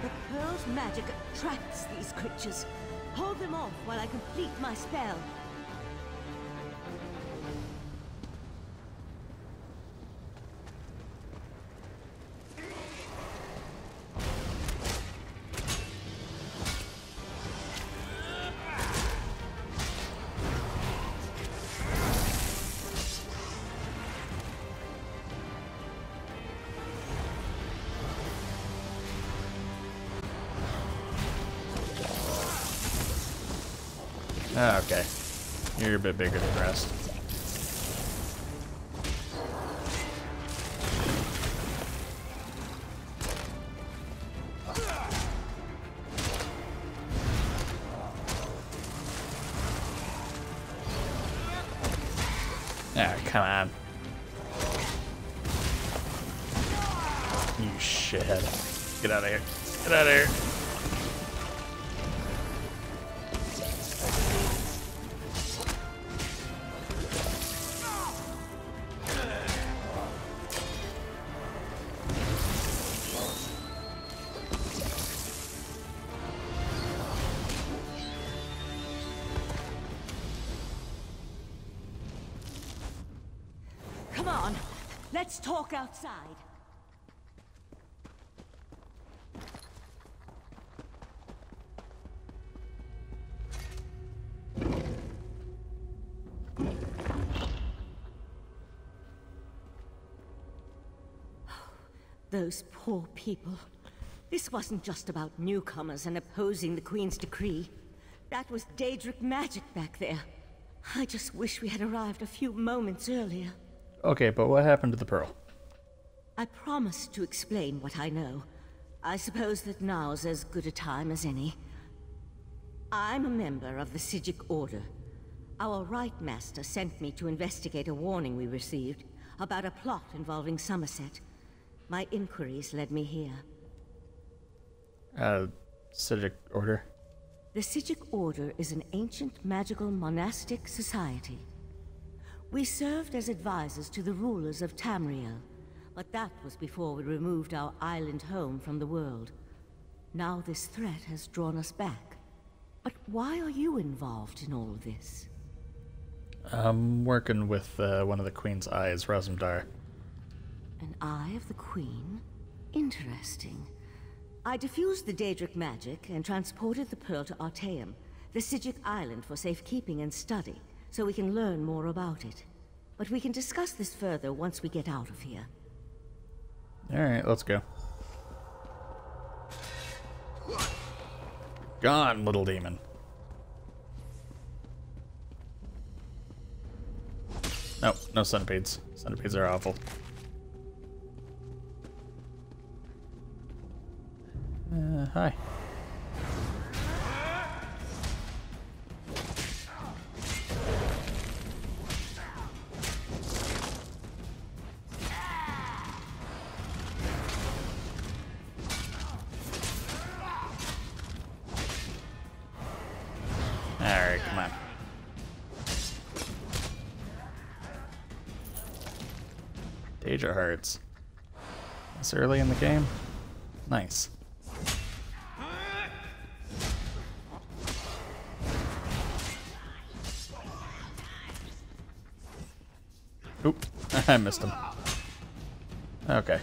The Pearl's magic attracts these creatures. Hold them off while I complete my spell. Ah, okay. You're a bit bigger than the rest. Ah, come on. You shithead. Get out of here. Get out of here. Come on, let's talk outside. Those poor people. This wasn't just about newcomers and opposing the Queen's decree. That was Daedric magic back there. I just wish we had arrived a few moments earlier. Okay, but what happened to the pearl? I promised to explain what I know. I suppose that now's as good a time as any. I'm a member of the Psijic Order. Our Right Master sent me to investigate a warning we received about a plot involving Somerset. My inquiries led me here. Psijic Order? The Psijic Order is an ancient magical monastic society. We served as advisors to the rulers of Tamriel, but that was before we removed our island home from the world. Now this threat has drawn us back. But why are you involved in all of this? I'm working with one of the Queen's eyes, Razumdar. An eye of the Queen? Interesting. I diffused the Daedric magic and transported the pearl to Artaeum, the Psijic island, for safekeeping and study, so we can learn more about it. But we can discuss this further once we get out of here. Alright, let's go. Gone, little demon. Nope, no centipedes. Centipedes are awful. Hi. Alright, come on. Daedra hearts. This early in the game? Nice. Oop, I missed him. Okay.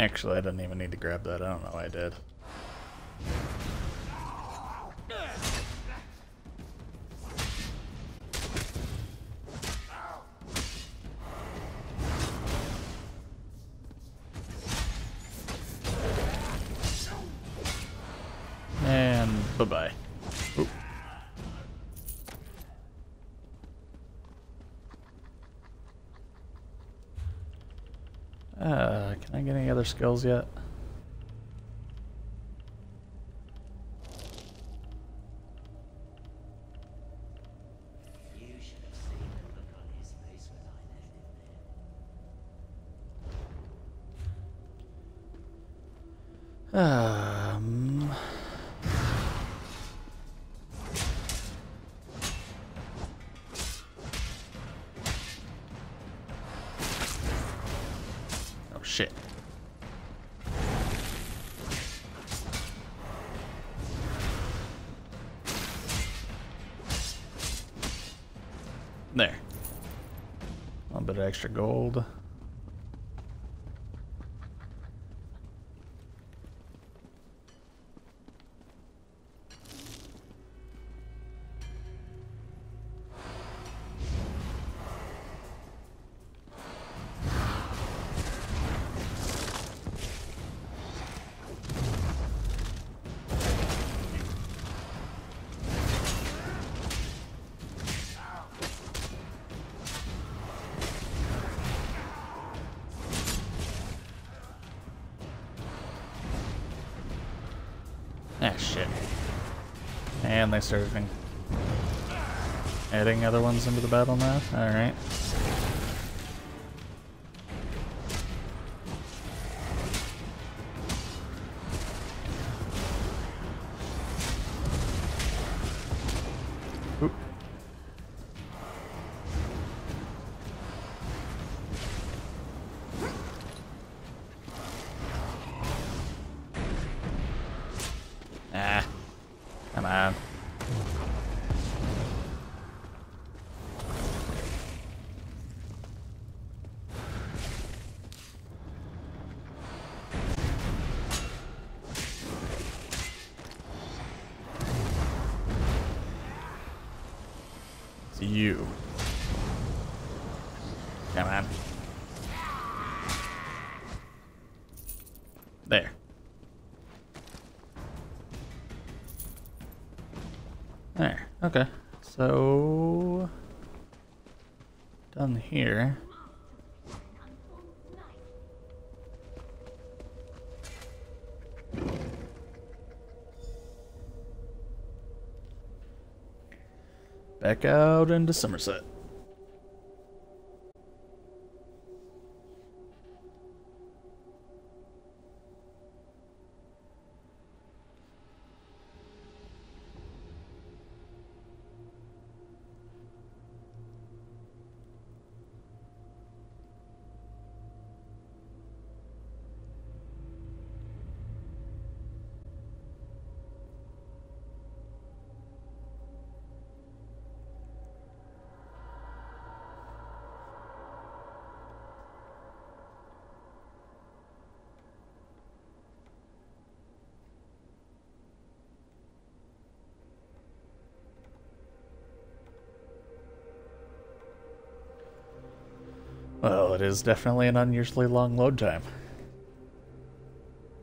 Actually, I didn't even need to grab that. I don't know why I did. And bye-bye. Oop. Can I get any other skills yet? Oh shit. There. A little bit of extra gold. Ah, shit. And they started adding other ones into the battle now? Alright. Oop. on. It's you. Come on. There. There. Okay. So done here. Back out into Somerset. Well, it is definitely an unusually long load time.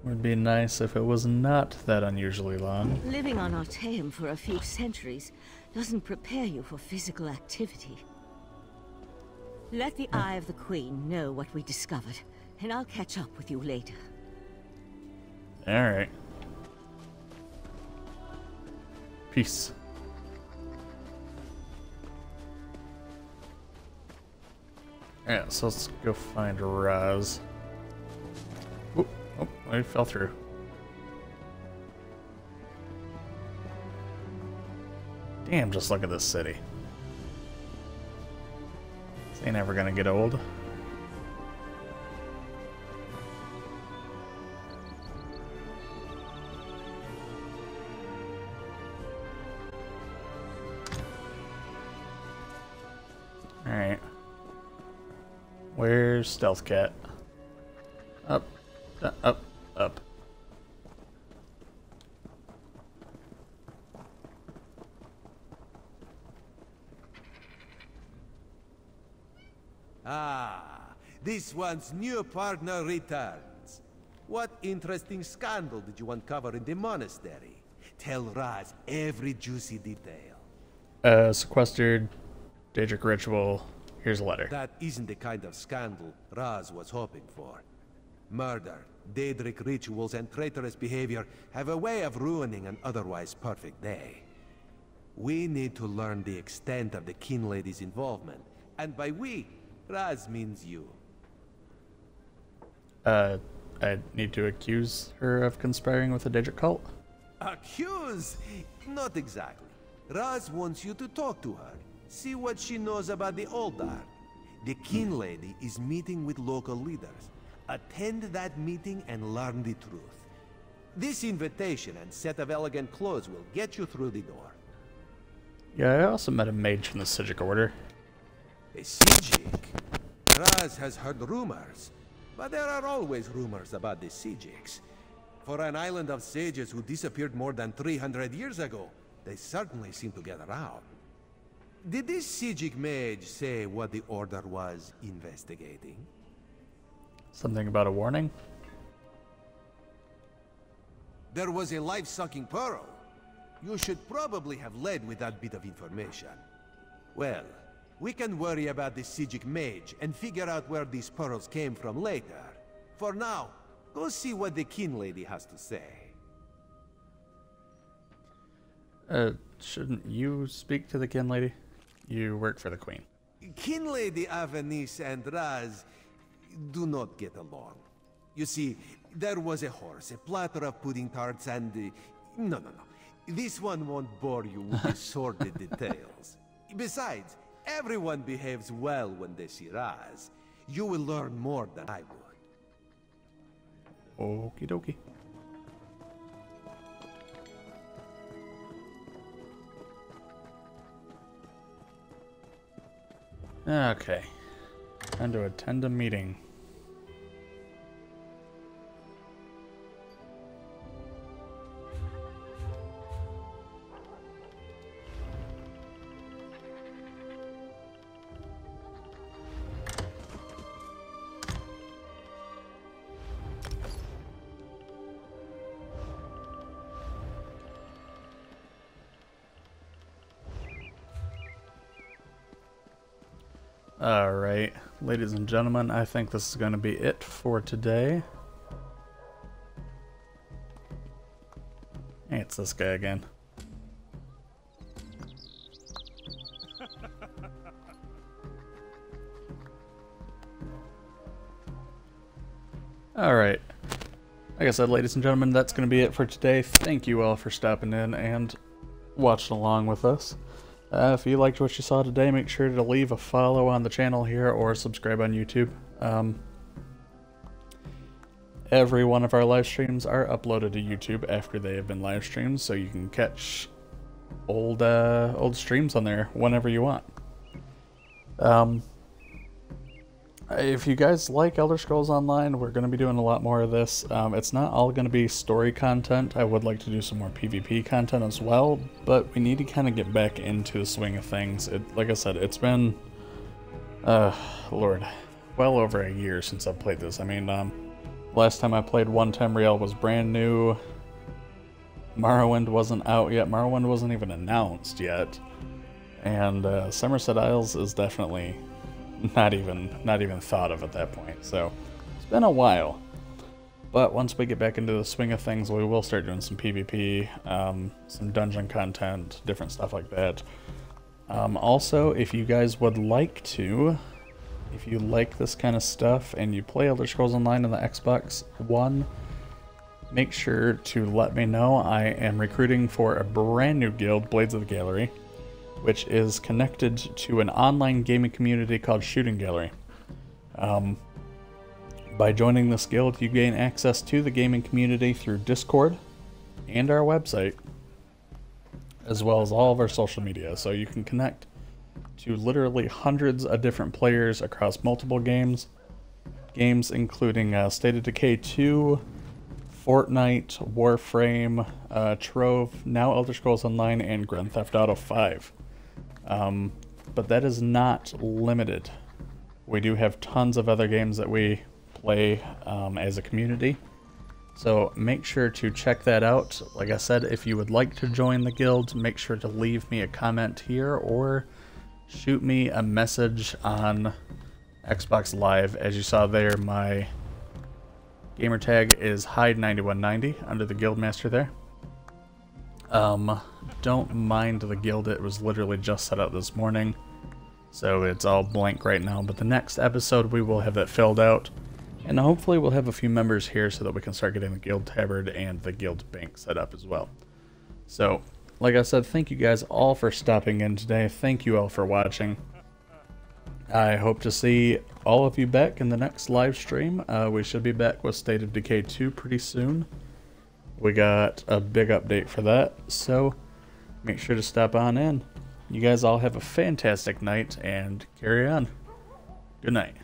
Would be nice if it was not that unusually long. Living on Artaeum for a few centuries doesn't prepare you for physical activity. Let the Eye of the Queen know what we discovered, and I'll catch up with you later. Alright. Peace. Alright, so let's go find Raz. Oh, I fell through. Damn, just look at this city. This ain't ever gonna get old. Alright. Where's Stealth Cat? Up, up, up. Ah, this one's new partner returns. What interesting scandal did you uncover in the monastery? Tell Raz every juicy detail. Sequestered Daedric ritual. Here's a letter. That isn't the kind of scandal Raz was hoping for. Murder, Daedric rituals, and traitorous behavior have a way of ruining an otherwise perfect day. We need to learn the extent of the Kin Lady's involvement. And by we, Raz means you. I need to accuse her of conspiring with the Daedric cult? Accuse? Not exactly. Raz wants you to talk to her. See what she knows about the Oldar. The Kin Lady is meeting with local leaders. Attend that meeting and learn the truth. This invitation and set of elegant clothes will get you through the door. Yeah, I also met a mage from the Sijic Order. A Sijic? Raz has heard rumors, but there are always rumors about the Sijics. For an island of sages who disappeared more than 300 years ago, they certainly seem to get around. Did this Sijic mage say what the Order was investigating? Something about a warning? There was a life-sucking pearl. You should probably have led with that bit of information. Well, we can worry about the Sijic mage and figure out where these pearls came from later. For now, go see what the Kin Lady has to say. Shouldn't you speak to the Kin Lady? You work for the Queen. Kin Lady Avenice and Raz do not get along. You see, there was a horse, a platter of pudding tarts, and... No. This one won't bore you with the sordid details. Besides, everyone behaves well when they see Raz. You will learn more than I would. Okie dokie. Okay. Time to attend a meeting. Alright, ladies and gentlemen, I think this is going to be it for today. Hey, it's this guy again. Alright, like I said, ladies and gentlemen, that's going to be it for today. Thank you all for stopping in and watching along with us. If you liked what you saw today, make sure to leave a follow on the channel here or subscribe on YouTube. Every one of our live streams are uploaded to YouTube after they have been live streamed, so you can catch old streams on there whenever you want. If you guys like Elder Scrolls Online, we're going to be doing a lot more of this. It's not all going to be story content. I would like to do some more PvP content as well, but we need to kind of get back into the swing of things. Like I said, it's been, Lord, well over a year since I've played this. I mean, last time I played Tamriel was brand new. Morrowind wasn't out yet. Morrowind wasn't even announced yet. And Somerset Isles is definitely not even thought of at that point. So it's been a while, but once we get back into the swing of things, we will start doing some PvP, some dungeon content, different stuff like that. Also, if you guys would like to, if you like this kind of stuff and you play Elder Scrolls Online on the Xbox One, make sure to let me know. I am recruiting for a brand new guild, Blades of the Gallery, which is connected to an online gaming community called Shooting Gallery. By joining this guild, you gain access to the gaming community through Discord and our website, as well as all of our social media. So you can connect to literally hundreds of different players across multiple games including State of Decay 2, Fortnite, Warframe, Trove, now Elder Scrolls Online, and Grand Theft Auto 5. But that is not limited. We do have tons of other games that we play as a community, so make sure to check that out. Like I said, if you would like to join the guild, make sure to leave me a comment here or shoot me a message on Xbox Live. As you saw there, my gamer tag is Hyde9190 under the Guildmaster there. Don't mind the guild, it was literally just set up this morning, so it's all blank right now, but the next episode we will have that filled out, and hopefully we'll have a few members here so that we can start getting the guild tabard and the guild bank set up as well. So, like I said, thank you guys all for stopping in today. Thank you all for watching. I hope to see all of you back in the next live stream. We should be back with State of Decay 2 pretty soon. We got a big update for that, so make sure to stop on in. You guys all have a fantastic night and carry on. Good night.